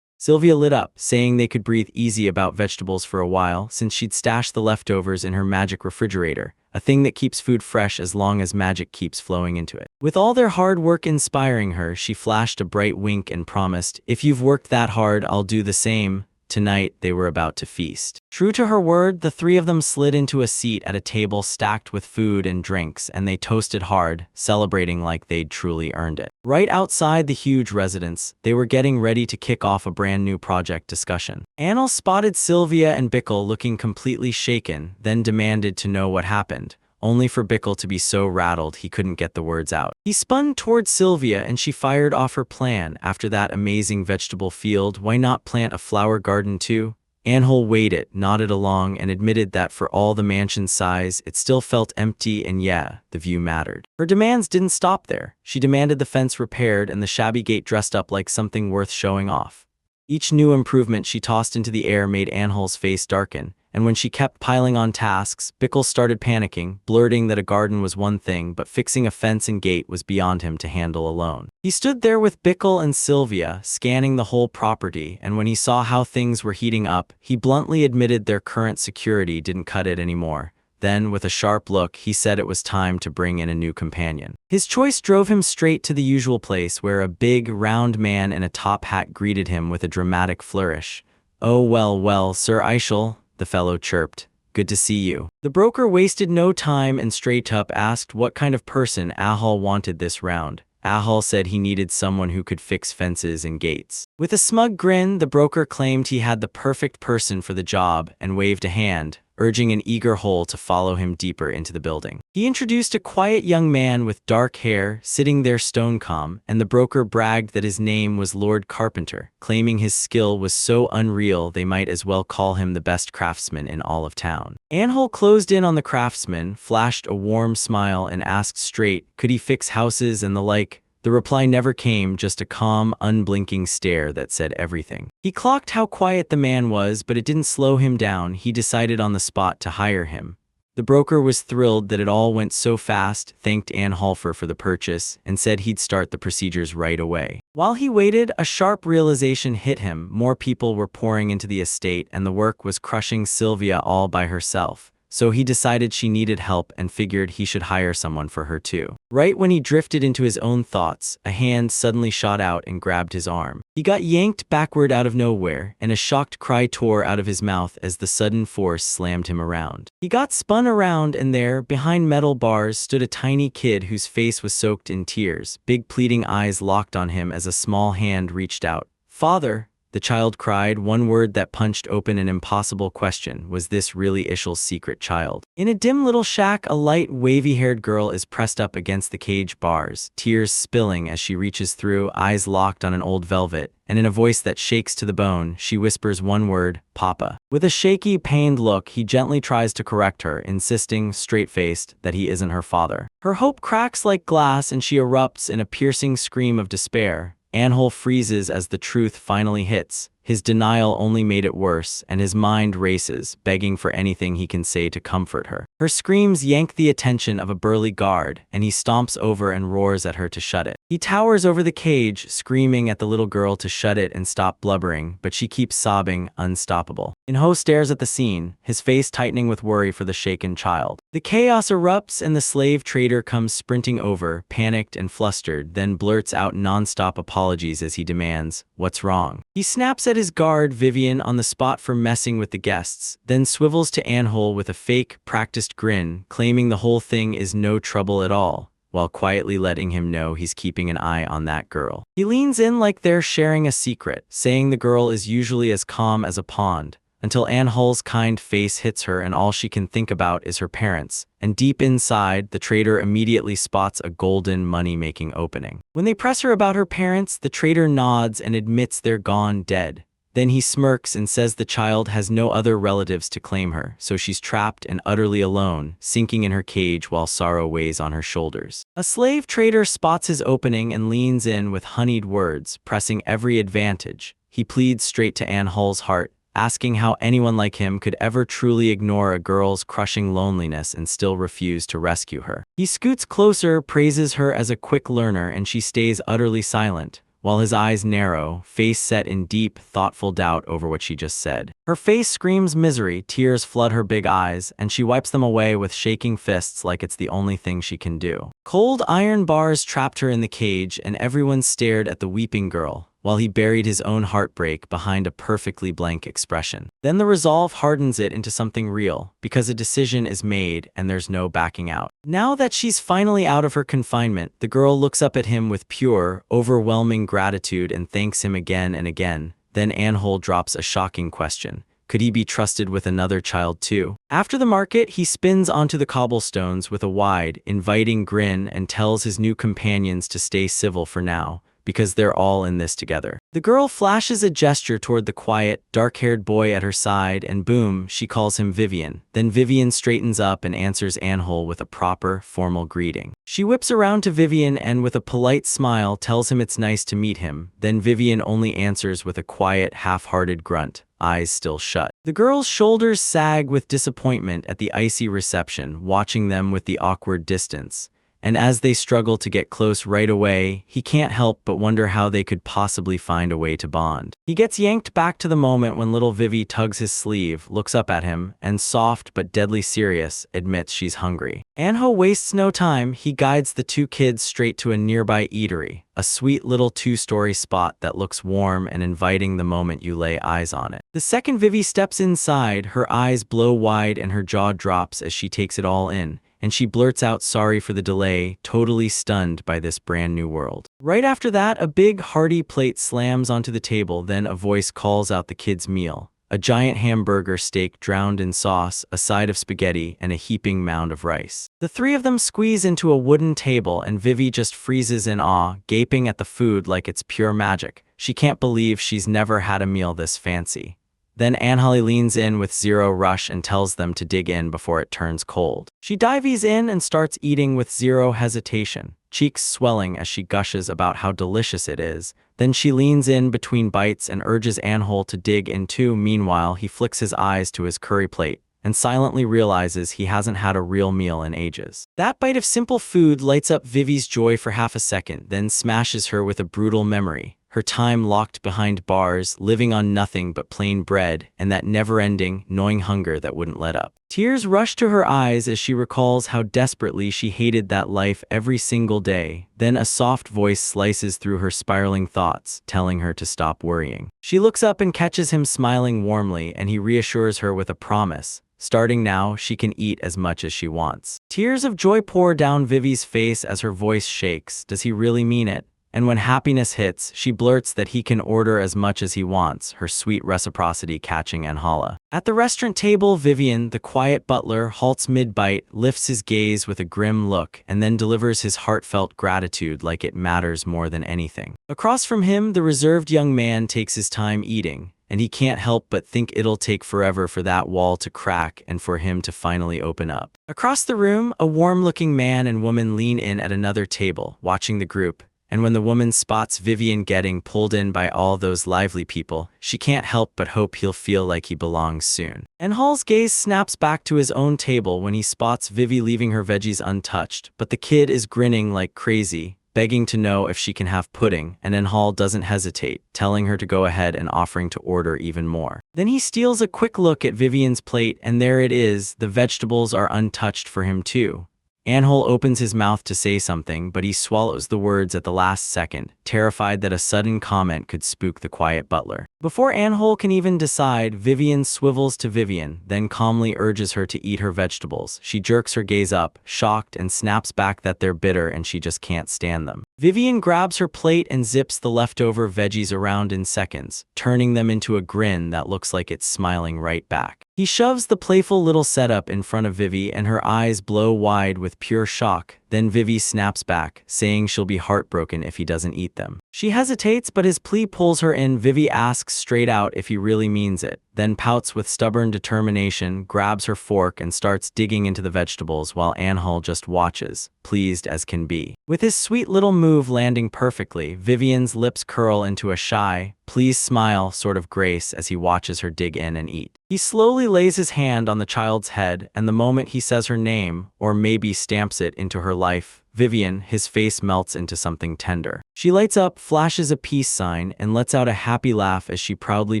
Sylvia lit up, saying they could breathe easy about vegetables for a while since she'd stashed the leftovers in her magic refrigerator, a thing that keeps food fresh as long as magic keeps flowing into it. With all their hard work inspiring her, she flashed a bright wink and promised, if you've worked that hard, I'll do the same. Tonight, they were about to feast. True to her word, the three of them slid into a seat at a table stacked with food and drinks, and they toasted hard, celebrating like they'd truly earned it. Right outside the huge residence, they were getting ready to kick off a brand new project discussion. Anil spotted Sylvia and Bickle looking completely shaken, then demanded to know what happened, only for Bickle to be so rattled he couldn't get the words out. He spun towards Sylvia and she fired off her plan. After that amazing vegetable field, why not plant a flower garden too? Anhol weighed it, nodded along, and admitted that for all the mansion's size, it still felt empty, and yeah, the view mattered. Her demands didn't stop there. She demanded the fence repaired and the shabby gate dressed up like something worth showing off. Each new improvement she tossed into the air made Anhol's face darken, and when she kept piling on tasks, Bickle started panicking, blurting that a garden was one thing but fixing a fence and gate was beyond him to handle alone. He stood there with Bickle and Sylvia, scanning the whole property, and when he saw how things were heating up, he bluntly admitted their current security didn't cut it anymore. Then, with a sharp look, he said it was time to bring in a new companion. His choice drove him straight to the usual place where a big, round man in a top hat greeted him with a dramatic flourish. "Oh well, Sir Ishal," the fellow chirped. "Good to see you." The broker wasted no time and straight up asked what kind of person Ahal wanted this round. Ahal said he needed someone who could fix fences and gates. With a smug grin, the broker claimed he had the perfect person for the job and waved a hand, urging an eager Hole to follow him deeper into the building. He introduced a quiet young man with dark hair, sitting there stone calm, and the broker bragged that his name was Lord Carpenter, claiming his skill was so unreal they might as well call him the best craftsman in all of town. Anhole closed in on the craftsman, flashed a warm smile, and asked straight, could he fix houses and the like? The reply never came, just a calm, unblinking stare that said everything. He clocked how quiet the man was, but it didn't slow him down. He decided on the spot to hire him. The broker was thrilled that it all went so fast, thanked Ann Halfer for the purchase, and said he'd start the procedures right away. While he waited, a sharp realization hit him. More people were pouring into the estate, and the work was crushing Sylvia all by herself. So he decided she needed help and figured he should hire someone for her too. Right when he drifted into his own thoughts, a hand suddenly shot out and grabbed his arm. He got yanked backward out of nowhere, and a shocked cry tore out of his mouth as the sudden force slammed him around. He got spun around, and there, behind metal bars, stood a tiny kid whose face was soaked in tears. Big pleading eyes locked on him as a small hand reached out. "Father," the child cried, one word that punched open an impossible question. Was this really Ishal's secret child? In a dim little shack, a light, wavy-haired girl is pressed up against the cage bars, tears spilling as she reaches through, eyes locked on an old velvet, and in a voice that shakes to the bone, she whispers one word, "Papa." With a shaky, pained look, he gently tries to correct her, insisting, straight-faced, that he isn't her father. Her hope cracks like glass and she erupts in a piercing scream of despair. Anhole freezes as the truth finally hits. His denial only made it worse, and his mind races, begging for anything he can say to comfort her. Her screams yank the attention of a burly guard, and he stomps over and roars at her to shut it. He towers over the cage, screaming at the little girl to shut it and stop blubbering, but she keeps sobbing, unstoppable. Inho stares at the scene, his face tightening with worry for the shaken child. The chaos erupts, and the slave trader comes sprinting over, panicked and flustered, then blurts out non-stop apologies as he demands, "What's wrong?" He snaps at his guard, Vivian, on the spot for messing with the guests, then swivels to Anhole with a fake, practiced grin, claiming the whole thing is no trouble at all, while quietly letting him know he's keeping an eye on that girl. He leans in like they're sharing a secret, saying the girl is usually as calm as a pond, until Anhole's kind face hits her and all she can think about is her parents, and deep inside, the trader immediately spots a golden money-making opening. When they press her about her parents, the trader nods and admits they're gone dead. Then he smirks and says the child has no other relatives to claim her, so she's trapped and utterly alone, sinking in her cage while sorrow weighs on her shoulders. A slave trader spots his opening and leans in with honeyed words, pressing every advantage. He pleads straight to Anhole's heart, asking how anyone like him could ever truly ignore a girl's crushing loneliness and still refuse to rescue her. He scoots closer, praises her as a quick learner, and she stays utterly silent, while his eyes narrow, face set in deep, thoughtful doubt over what she just said. Her face screams misery, tears flood her big eyes, and she wipes them away with shaking fists like it's the only thing she can do. Cold iron bars trapped her in the cage, and everyone stared at the weeping girl, while he buried his own heartbreak behind a perfectly blank expression. Then the resolve hardens it into something real, because a decision is made and there's no backing out. Now that she's finally out of her confinement, the girl looks up at him with pure, overwhelming gratitude and thanks him again and again. Then Anhole drops a shocking question. Could he be trusted with another child too? After the market, he spins onto the cobblestones with a wide, inviting grin and tells his new companions to stay civil for now, because they're all in this together. The girl flashes a gesture toward the quiet, dark-haired boy at her side, and boom, she calls him Vivian. Then Vivian straightens up and answers Anhol with a proper, formal greeting. She whips around to Vivian and with a polite smile tells him it's nice to meet him. Then Vivian only answers with a quiet, half-hearted grunt, eyes still shut. The girl's shoulders sag with disappointment at the icy reception, watching them with the awkward distance. And as they struggle to get close right away, he can't help but wonder how they could possibly find a way to bond. He gets yanked back to the moment when little Vivi tugs his sleeve, looks up at him, and soft but deadly serious, admits she's hungry. Anho wastes no time. He guides the two kids straight to a nearby eatery, a sweet little two-story spot that looks warm and inviting the moment you lay eyes on it. The second Vivi steps inside, her eyes blow wide and her jaw drops as she takes it all in, and she blurts out sorry for the delay, totally stunned by this brand new world. Right after that, a big, hearty plate slams onto the table, then a voice calls out the kids' meal. A giant hamburger steak drowned in sauce, a side of spaghetti, and a heaping mound of rice. The three of them squeeze into a wooden table and Vivi just freezes in awe, gaping at the food like it's pure magic. She can't believe she's never had a meal this fancy. Then Anhali leans in with zero rush and tells them to dig in before it turns cold. She dives in and starts eating with zero hesitation, cheeks swelling as she gushes about how delicious it is. Then she leans in between bites and urges Anhol to dig in too. Meanwhile, he flicks his eyes to his curry plate and silently realizes he hasn't had a real meal in ages. That bite of simple food lights up Vivi's joy for half a second, then smashes her with a brutal memory. Her time locked behind bars, living on nothing but plain bread, and that never-ending, gnawing hunger that wouldn't let up. Tears rush to her eyes as she recalls how desperately she hated that life every single day. Then a soft voice slices through her spiraling thoughts, telling her to stop worrying. She looks up and catches him smiling warmly, and he reassures her with a promise. Starting now, she can eat as much as she wants. Tears of joy pour down Vivi's face as her voice shakes. Does he really mean it? And when happiness hits, she blurts that he can order as much as he wants, her sweet reciprocity catching Anhala. At the restaurant table, Vivian, the quiet butler, halts mid-bite, lifts his gaze with a grim look, and then delivers his heartfelt gratitude like it matters more than anything. Across from him, the reserved young man takes his time eating, and he can't help but think it'll take forever for that wall to crack and for him to finally open up. Across the room, a warm-looking man and woman lean in at another table, watching the group. And when the woman spots Vivian getting pulled in by all those lively people, she can't help but hope he'll feel like he belongs soon. And Hall's gaze snaps back to his own table when he spots Vivi leaving her veggies untouched, but the kid is grinning like crazy, begging to know if she can have pudding, and then Hall doesn't hesitate, telling her to go ahead and offering to order even more. Then he steals a quick look at Vivian's plate, and there it is, the vegetables are untouched for him too. Anhol opens his mouth to say something, but he swallows the words at the last second, terrified that a sudden comment could spook the quiet butler. Before Anhol can even decide, Vivian swivels to Vivian, then calmly urges her to eat her vegetables. She jerks her gaze up, shocked, and snaps back that they're bitter and she just can't stand them. Vivian grabs her plate and zips the leftover veggies around in seconds, turning them into a grin that looks like it's smiling right back. He shoves the playful little setup in front of Vivi and her eyes blow wide with pure shock. Then Vivi snaps back, saying she'll be heartbroken if he doesn't eat them. She hesitates, but his plea pulls her in. Vivi asks straight out if he really means it, then pouts with stubborn determination, grabs her fork and starts digging into the vegetables while Anhol just watches, pleased as can be. With his sweet little move landing perfectly, Vivian's lips curl into a shy, please smile sort of grace as he watches her dig in and eat. He slowly lays his hand on the child's head, and the moment he says her name, or maybe stamps it into her life, Vivian, his face melts into something tender. She lights up, flashes a peace sign, and lets out a happy laugh as she proudly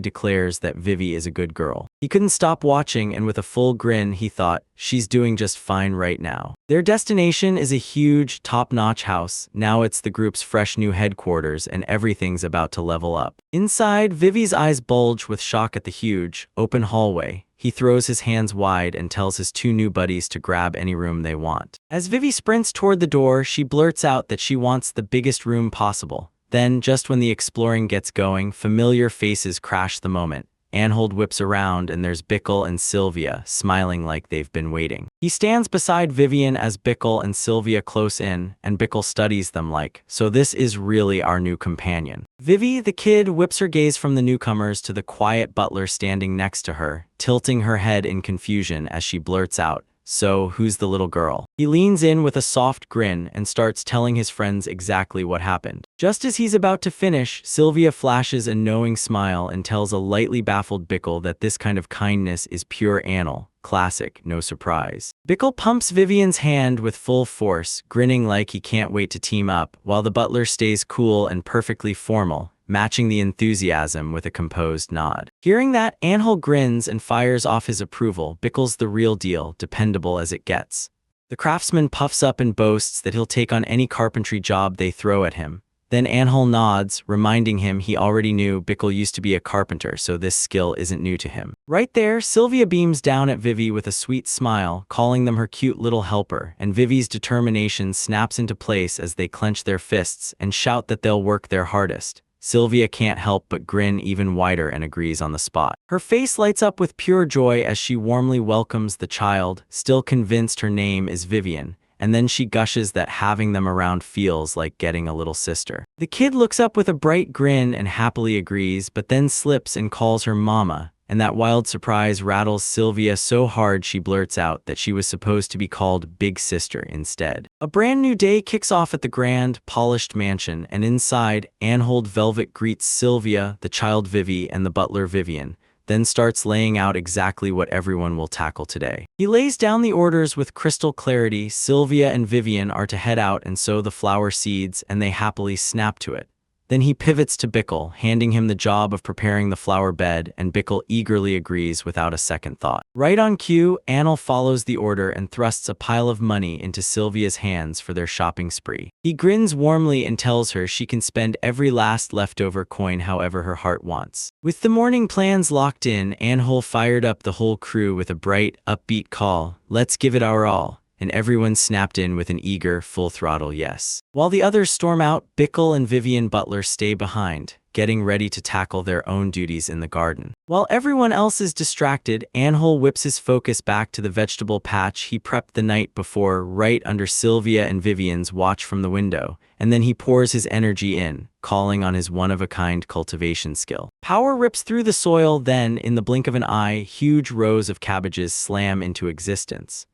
declares that Vivi is a good girl. He couldn't stop watching, and with a full grin, he thought, she's doing just fine right now. Their destination is a huge, top-notch house. Now it's the group's fresh new headquarters, and everything's about to level up. Inside, Vivi's eyes bulge with shock at the huge, open hallway. He throws his hands wide and tells his two new buddies to grab any room they want. As Vivi sprints toward the door, she blurts out that she wants the biggest room possible. Then, just when the exploring gets going, familiar faces crash the moment. Anhold whips around and there's Bickle and Sylvia, smiling like they've been waiting. He stands beside Vivian as Bickle and Sylvia close in, and Bickle studies them like, so this is really our new companion. Vivi, the kid, whips her gaze from the newcomers to the quiet butler standing next to her, tilting her head in confusion as she blurts out, "So, who's the little girl?" He leans in with a soft grin and starts telling his friends exactly what happened. Just as he's about to finish, Sylvia flashes a knowing smile and tells a lightly baffled Bickle that this kind of kindness is pure anal. Classic, no surprise. Bickle pumps Vivian's hand with full force, grinning like he can't wait to team up, while the butler stays cool and perfectly formal, matching the enthusiasm with a composed nod. Hearing that, Anhol grins and fires off his approval. Bickle's the real deal, dependable as it gets. The craftsman puffs up and boasts that he'll take on any carpentry job they throw at him. Then Anhol nods, reminding him he already knew Bickle used to be a carpenter, so this skill isn't new to him. Right there, Sylvia beams down at Vivi with a sweet smile, calling them her cute little helper, and Vivi's determination snaps into place as they clench their fists and shout that they'll work their hardest. Sylvia can't help but grin even wider and agrees on the spot. Her face lights up with pure joy as she warmly welcomes the child, still convinced her name is Vivian, and then she gushes that having them around feels like getting a little sister. The kid looks up with a bright grin and happily agrees, but then slips and calls her mama, and that wild surprise rattles Sylvia so hard she blurts out that she was supposed to be called Big Sister instead. A brand new day kicks off at the grand, polished mansion, and inside, Anhold Velvet greets Sylvia, the child Vivi, and the butler Vivian, then starts laying out exactly what everyone will tackle today. He lays down the orders with crystal clarity. Sylvia and Vivian are to head out and sow the flower seeds, and they happily snap to it. Then he pivots to Bickle, handing him the job of preparing the flower bed, and Bickle eagerly agrees without a second thought. Right on cue, Anil follows the order and thrusts a pile of money into Sylvia's hands for their shopping spree. He grins warmly and tells her she can spend every last leftover coin however her heart wants. With the morning plans locked in, Anhol fired up the whole crew with a bright, upbeat call, "Let's give it our all," and everyone snapped in with an eager, full-throttle yes. While the others storm out, Bickle and Vivian Butler stay behind, getting ready to tackle their own duties in the garden. While everyone else is distracted, Anhol whips his focus back to the vegetable patch he prepped the night before right under Sylvia and Vivian's watch from the window, and then he pours his energy in, calling on his one-of-a-kind cultivation skill. Power rips through the soil, then, in the blink of an eye, huge rows of cabbages slam into existence.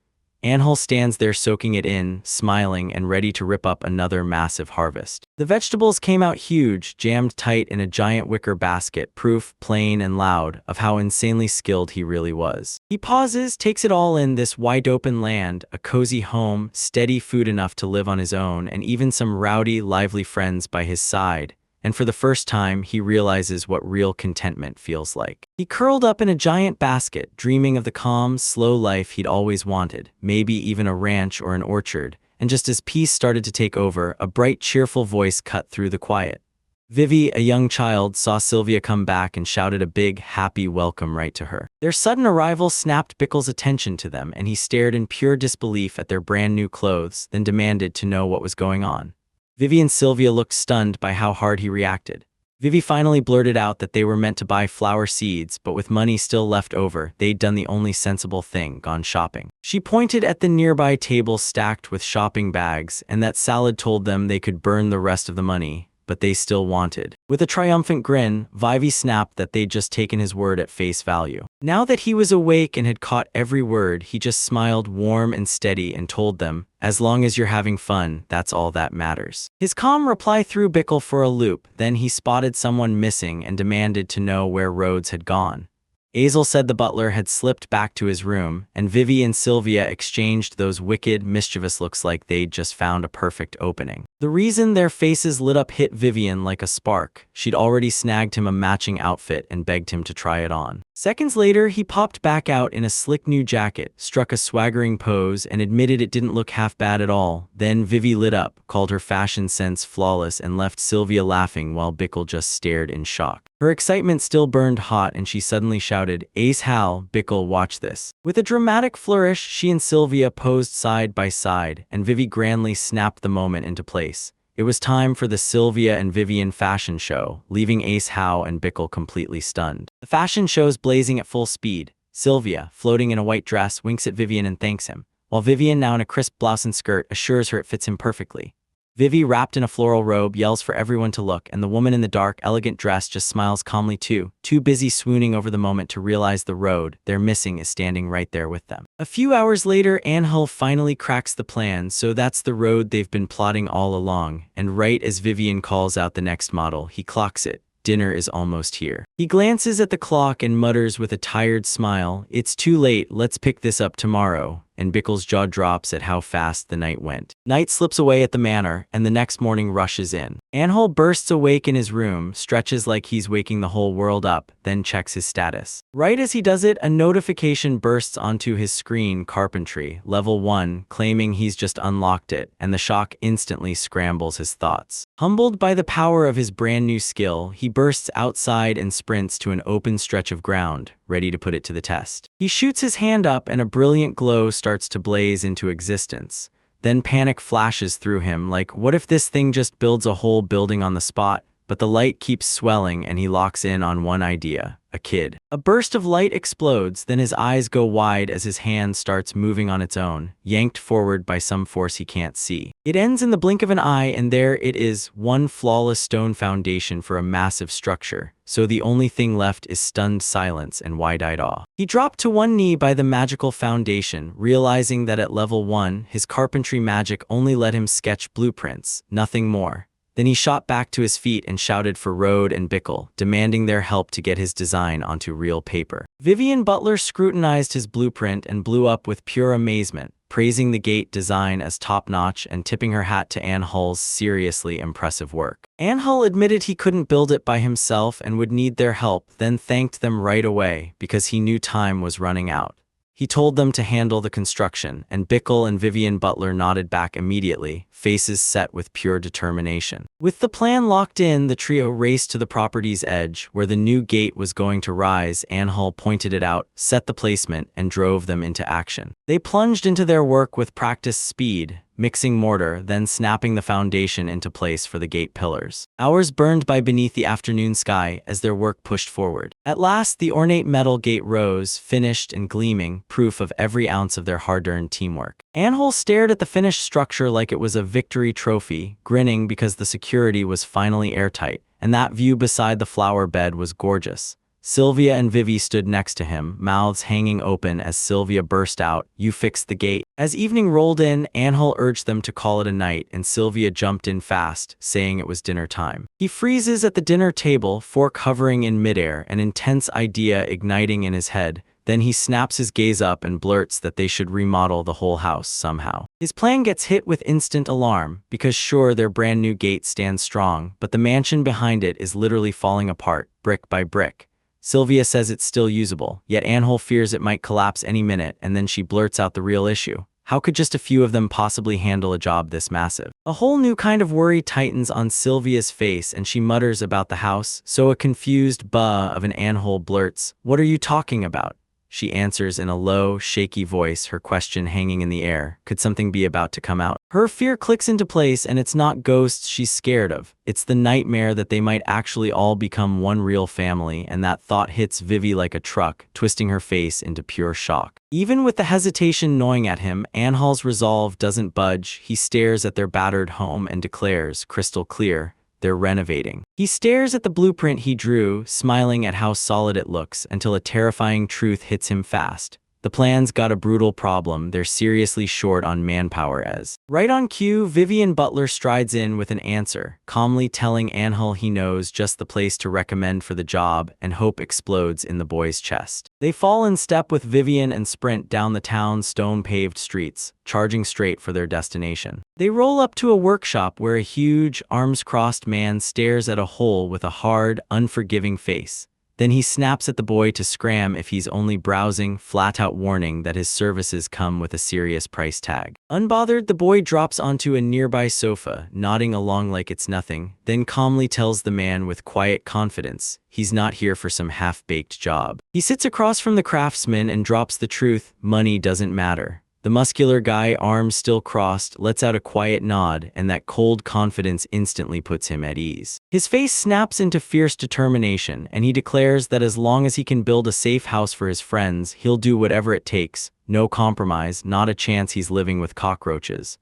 Anhol stands there soaking it in, smiling and ready to rip up another massive harvest. The vegetables came out huge, jammed tight in a giant wicker basket, proof, plain and loud, of how insanely skilled he really was. He pauses, takes it all in, this wide-open land, a cozy home, steady food enough to live on his own, and even some rowdy, lively friends by his side. And for the first time, he realizes what real contentment feels like. He curled up in a giant basket, dreaming of the calm, slow life he'd always wanted, maybe even a ranch or an orchard, and just as peace started to take over, a bright, cheerful voice cut through the quiet. Vivi, a young child, saw Sylvia come back and shouted a big, happy welcome right to her. Their sudden arrival snapped Bickle's attention to them, and he stared in pure disbelief at their brand new clothes, then demanded to know what was going on. Vivi and Sylvia looked stunned by how hard he reacted. Vivi finally blurted out that they were meant to buy flower seeds, but with money still left over, they'd done the only sensible thing, gone shopping. She pointed at the nearby table stacked with shopping bags, and that salad told them they could burn the rest of the money, but they still wanted. With a triumphant grin, Vivi snapped that they'd just taken his word at face value. Now that he was awake and had caught every word, he just smiled warm and steady and told them, "As long as you're having fun, that's all that matters." His calm reply threw Bickle for a loop. Then he spotted someone missing and demanded to know where Rhodes had gone. Azel said the butler had slipped back to his room, and Vivi and Sylvia exchanged those wicked, mischievous looks like they'd just found a perfect opening. The reason their faces lit up hit Vivian like a spark. She'd already snagged him a matching outfit and begged him to try it on. Seconds later, he popped back out in a slick new jacket, struck a swaggering pose, and admitted it didn't look half bad at all. Then Vivi lit up, called her fashion sense flawless, and left Sylvia laughing while Bickle just stared in shock. Her excitement still burned hot, and she suddenly shouted, "Ace Hal, Bickle, watch this." With a dramatic flourish, she and Sylvia posed side by side, and Vivi grandly snapped the moment into place. It was time for the Sylvia and Vivian fashion show, leaving Ace Howe and Bickle completely stunned. The fashion show's blazing at full speed. Sylvia, floating in a white dress, winks at Vivian and thanks him, while Vivian, now in a crisp blouse and skirt, assures her it fits him perfectly. Vivi, wrapped in a floral robe, yells for everyone to look, and the woman in the dark, elegant dress just smiles calmly too busy swooning over the moment to realize the road they're missing is standing right there with them. A few hours later, Anhul finally cracks the plan, so that's the road they've been plotting all along, and right as Vivian calls out the next model, he clocks it. Dinner is almost here. He glances at the clock and mutters with a tired smile, "It's too late, let's pick this up tomorrow." And Bickle's jaw drops at how fast the night went. Night slips away at the manor, and the next morning rushes in. Anhul bursts awake in his room, stretches like he's waking the whole world up, then checks his status. Right as he does it, a notification bursts onto his screen, Carpentry, Level 1, claiming he's just unlocked it, and the shock instantly scrambles his thoughts. Humbled by the power of his brand new skill, he bursts outside and sprints to an open stretch of ground, ready to put it to the test. He shoots his hand up and a brilliant glow starts to blaze into existence. Then panic flashes through him, like, what if this thing just builds a whole building on the spot? But the light keeps swelling and he locks in on one idea: a kid. A burst of light explodes, then his eyes go wide as his hand starts moving on its own, yanked forward by some force he can't see. It ends in the blink of an eye, and there it is, one flawless stone foundation for a massive structure. So the only thing left is stunned silence and wide-eyed awe. He dropped to one knee by the magical foundation, realizing that at level 1, his carpentry magic only let him sketch blueprints, nothing more. Then he shot back to his feet and shouted for Rode and Bickle, demanding their help to get his design onto real paper. Vivian Butler scrutinized his blueprint and blew up with pure amazement, praising the gate design as top-notch and tipping her hat to Anhul's seriously impressive work. Anhul admitted he couldn't build it by himself and would need their help, then thanked them right away because he knew time was running out. He told them to handle the construction, and Bickle and Vivian Butler nodded back immediately, faces set with pure determination. With the plan locked in, the trio raced to the property's edge, where the new gate was going to rise. Anhul pointed it out, set the placement, and drove them into action. They plunged into their work with practiced speed, mixing mortar, then snapping the foundation into place for the gate pillars. Hours burned by beneath the afternoon sky as their work pushed forward. At last, the ornate metal gate rose, finished and gleaming, proof of every ounce of their hard-earned teamwork. Anhul stared at the finished structure like it was a victory trophy, grinning because the security was finally airtight, and that view beside the flower bed was gorgeous. Sylvia and Vivi stood next to him, mouths hanging open as Sylvia burst out, "You fixed the gate." As evening rolled in, Anhul urged them to call it a night, and Sylvia jumped in fast, saying it was dinner time. He freezes at the dinner table, fork hovering in midair, an intense idea igniting in his head. Then he snaps his gaze up and blurts that they should remodel the whole house somehow. His plan gets hit with instant alarm, because sure, their brand new gate stands strong, but the mansion behind it is literally falling apart, brick by brick. Sylvia says it's still usable, yet Anhul fears it might collapse any minute, and then she blurts out the real issue. How could just a few of them possibly handle a job this massive? A whole new kind of worry tightens on Sylvia's face, and she mutters about the house, so a confused "buh" of an Anhul blurts, "What are you talking about?" She answers in a low, shaky voice, her question hanging in the air. Could something be about to come out? Her fear clicks into place, and it's not ghosts she's scared of. It's the nightmare that they might actually all become one real family, and that thought hits Vivi like a truck, twisting her face into pure shock. Even with the hesitation gnawing at him, Anhul's resolve doesn't budge. He stares at their battered home and declares, crystal clear, they're renovating. He stares at the blueprint he drew, smiling at how solid it looks, until a terrifying truth hits him fast. The plan's got a brutal problem. They're seriously short on manpower as. Right on cue, Vivian Butler strides in with an answer, calmly telling Anhul he knows just the place to recommend for the job, and hope explodes in the boy's chest. They fall in step with Vivian and sprint down the town's stone-paved streets, charging straight for their destination. They roll up to a workshop where a huge, arms-crossed man stares at a hole with a hard, unforgiving face. Then he snaps at the boy to scram if he's only browsing, flat-out warning that his services come with a serious price tag. Unbothered, the boy drops onto a nearby sofa, nodding along like it's nothing, then calmly tells the man with quiet confidence he's not here for some half-baked job. He sits across from the craftsman and drops the truth: money doesn't matter. The muscular guy, arms still crossed, lets out a quiet nod, and that cold confidence instantly puts him at ease. His face snaps into fierce determination, and he declares that as long as he can build a safe house for his friends, he'll do whatever it takes. No compromise, not a chance he's living with cockroaches.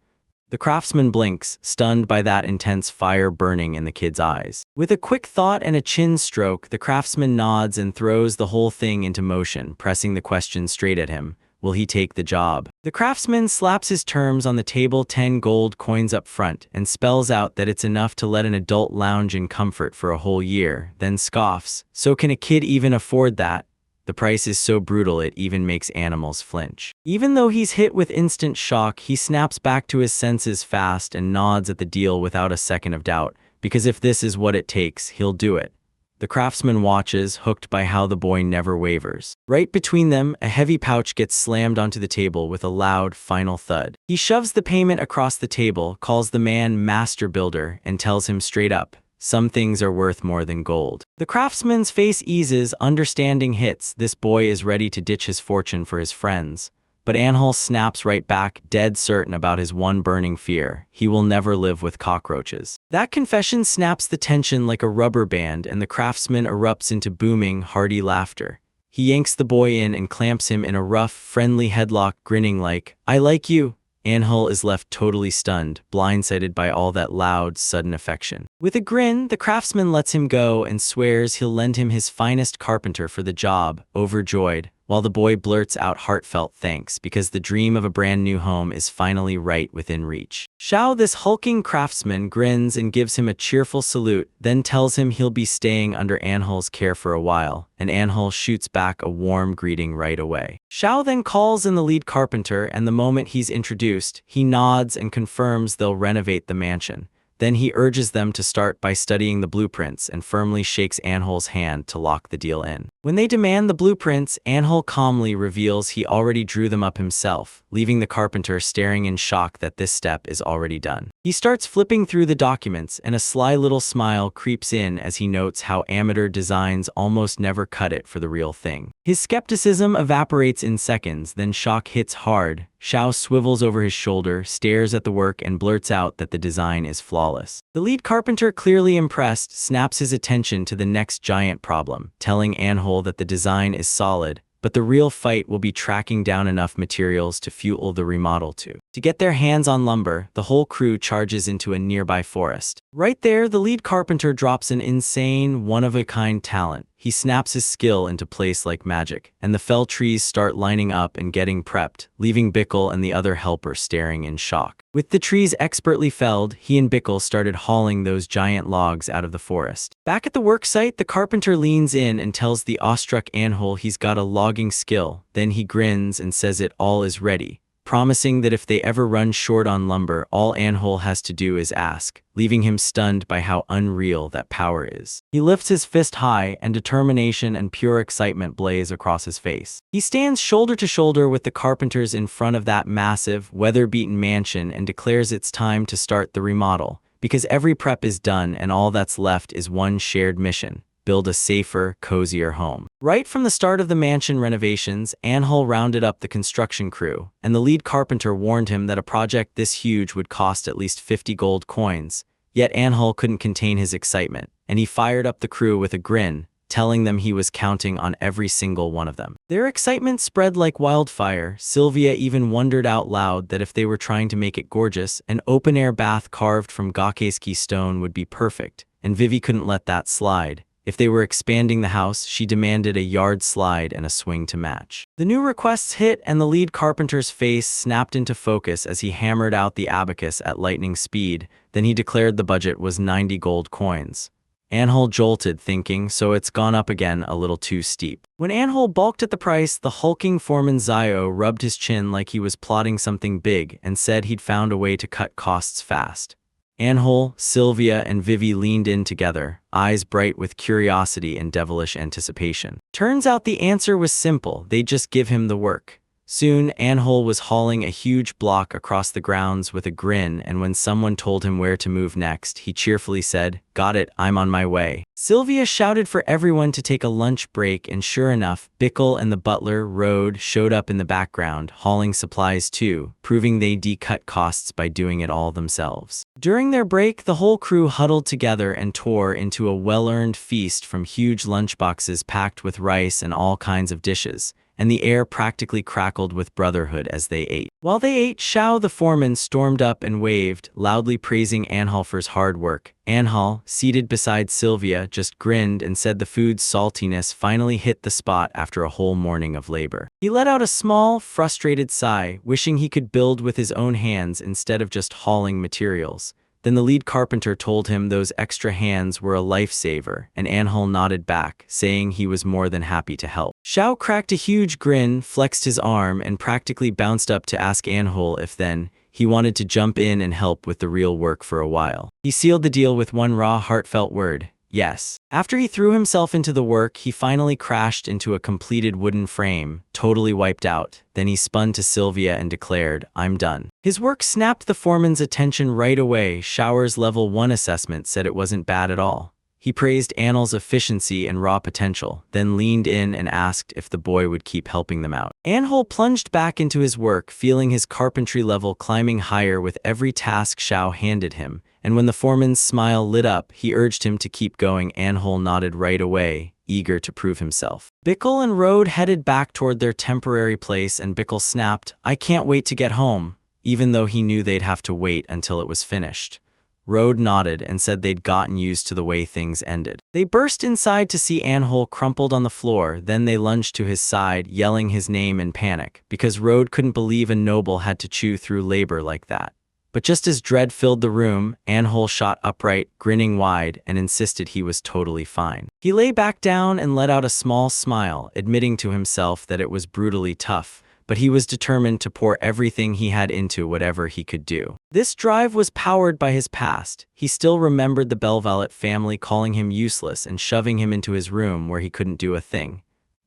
The craftsman blinks, stunned by that intense fire burning in the kid's eyes. With a quick thought and a chin stroke, the craftsman nods and throws the whole thing into motion, pressing the question straight at him. Will he take the job? The craftsman slaps his terms on the table, 10 gold coins up front, and spells out that it's enough to let an adult lounge in comfort for a whole year, then scoffs. So can a kid even afford that? The price is so brutal it even makes animals flinch. Even though he's hit with instant shock, he snaps back to his senses fast and nods at the deal without a second of doubt, because if this is what it takes, he'll do it. The craftsman watches, hooked by how the boy never wavers. Right between them, a heavy pouch gets slammed onto the table with a loud, final thud. He shoves the payment across the table, calls the man master builder, and tells him straight up, some things are worth more than gold. The craftsman's face eases, understanding hits. This boy is ready to ditch his fortune for his friends. But Anhul snaps right back, dead certain about his one burning fear. He will never live with cockroaches. That confession snaps the tension like a rubber band, and the craftsman erupts into booming, hearty laughter. He yanks the boy in and clamps him in a rough, friendly headlock, grinning like, I like you. Anhul is left totally stunned, blindsided by all that loud, sudden affection. With a grin, the craftsman lets him go and swears he'll lend him his finest carpenter for the job, overjoyed, while the boy blurts out heartfelt thanks because the dream of a brand new home is finally right within reach. Xiao, this hulking craftsman, grins and gives him a cheerful salute, then tells him he'll be staying under Anhul's care for a while, and Anhul shoots back a warm greeting right away. Xiao then calls in the lead carpenter, and the moment he's introduced, he nods and confirms they'll renovate the mansion. Then he urges them to start by studying the blueprints and firmly shakes Anhul's hand to lock the deal in. When they demand the blueprints, Anhul calmly reveals he already drew them up himself, leaving the carpenter staring in shock that this step is already done. He starts flipping through the documents, and a sly little smile creeps in as he notes how amateur designs almost never cut it for the real thing. His skepticism evaporates in seconds, then shock hits hard. Xiao swivels over his shoulder, stares at the work, and blurts out that the design is flawless. The lead carpenter, clearly impressed, snaps his attention to the next giant problem, telling Anhul that the design is solid, but the real fight will be tracking down enough materials to fuel the remodel too. To get their hands on lumber, the whole crew charges into a nearby forest. Right there, the lead carpenter drops an insane, one-of-a-kind talent. He snaps his skill into place like magic, and the fell trees start lining up and getting prepped, leaving Bickle and the other helper staring in shock. With the trees expertly felled, he and Bickle started hauling those giant logs out of the forest. Back at the worksite, the carpenter leans in and tells the awestruck Anhul he's got a logging skill. Then he grins and says it all is ready, promising that if they ever run short on lumber, all Anhul has to do is ask, leaving him stunned by how unreal that power is. He lifts his fist high, and determination and pure excitement blaze across his face. He stands shoulder to shoulder with the carpenters in front of that massive, weather-beaten mansion and declares it's time to start the remodel, because every prep is done and all that's left is one shared mission: build a safer, cozier home. Right from the start of the mansion renovations, Anhul rounded up the construction crew, and the lead carpenter warned him that a project this huge would cost at least 50 gold coins. Yet Anhul couldn't contain his excitement, and he fired up the crew with a grin, telling them he was counting on every single one of them. Their excitement spread like wildfire. Sylvia even wondered out loud that if they were trying to make it gorgeous, an open-air bath carved from Gakeski stone would be perfect, and Vivi couldn't let that slide. If they were expanding the house, she demanded a yard slide and a swing to match. The new requests hit, and the lead carpenter's face snapped into focus as he hammered out the abacus at lightning speed. Then he declared the budget was 90 gold coins. Anhul jolted, thinking, so it's gone up again a little too steep. When Anhul balked at the price, the hulking foreman Zio rubbed his chin like he was plotting something big and said he'd found a way to cut costs fast. Anhul, Sylvia, and Vivi leaned in together, eyes bright with curiosity and devilish anticipation. Turns out the answer was simple: they'd just give him the work. Soon, Anhol was hauling a huge block across the grounds with a grin, and when someone told him where to move next, he cheerfully said, "Got it, I'm on my way." Sylvia shouted for everyone to take a lunch break, and sure enough, Bickle and the butler, Rode, showed up in the background, hauling supplies too, proving they'd cut costs by doing it all themselves. During their break, the whole crew huddled together and tore into a well-earned feast from huge lunchboxes packed with rice and all kinds of dishes, and the air practically crackled with brotherhood as they ate. While they ate, Xiao the foreman stormed up and waved, loudly praising Anhalfer's hard work. Anhal, seated beside Sylvia, just grinned and said the food's saltiness finally hit the spot after a whole morning of labor. He let out a small, frustrated sigh, wishing he could build with his own hands instead of just hauling materials. Then the lead carpenter told him those extra hands were a lifesaver, and Anhol nodded back, saying he was more than happy to help. Xiao cracked a huge grin, flexed his arm, and practically bounced up to ask Anhol if then he wanted to jump in and help with the real work for a while. He sealed the deal with one raw, heartfelt word: yes. After he threw himself into the work, he finally crashed into a completed wooden frame, totally wiped out. Then he spun to Sylvia and declared, "I'm done." His work snapped the foreman's attention right away. Shower's level 1 assessment said it wasn't bad at all. He praised Annel's efficiency and raw potential, then leaned in and asked if the boy would keep helping them out. Anhol plunged back into his work, feeling his carpentry level climbing higher with every task Xiao handed him, and when the foreman's smile lit up, he urged him to keep going. Anhol nodded right away, eager to prove himself. Bickle and Rode headed back toward their temporary place, and Bickle snapped, "I can't wait to get home," even though he knew they'd have to wait until it was finished. Rode nodded and said they'd gotten used to the way things ended. They burst inside to see Anhol crumpled on the floor, then they lunged to his side, yelling his name in panic, because Rode couldn't believe a noble had to chew through labor like that. But just as dread filled the room, Anhol shot upright, grinning wide, and insisted he was totally fine. He lay back down and let out a small smile, admitting to himself that it was brutally tough, but he was determined to pour everything he had into whatever he could do. This drive was powered by his past. He still remembered the Belvalet family calling him useless and shoving him into his room where he couldn't do a thing.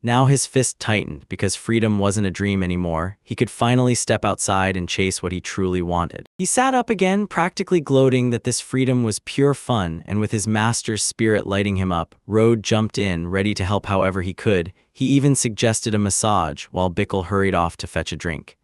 Now his fist tightened because freedom wasn't a dream anymore. He could finally step outside and chase what he truly wanted. He sat up again, practically gloating that this freedom was pure fun, and with his master's spirit lighting him up, Rode jumped in, ready to help however he could. He even suggested a massage, while Bickle hurried off to fetch a drink.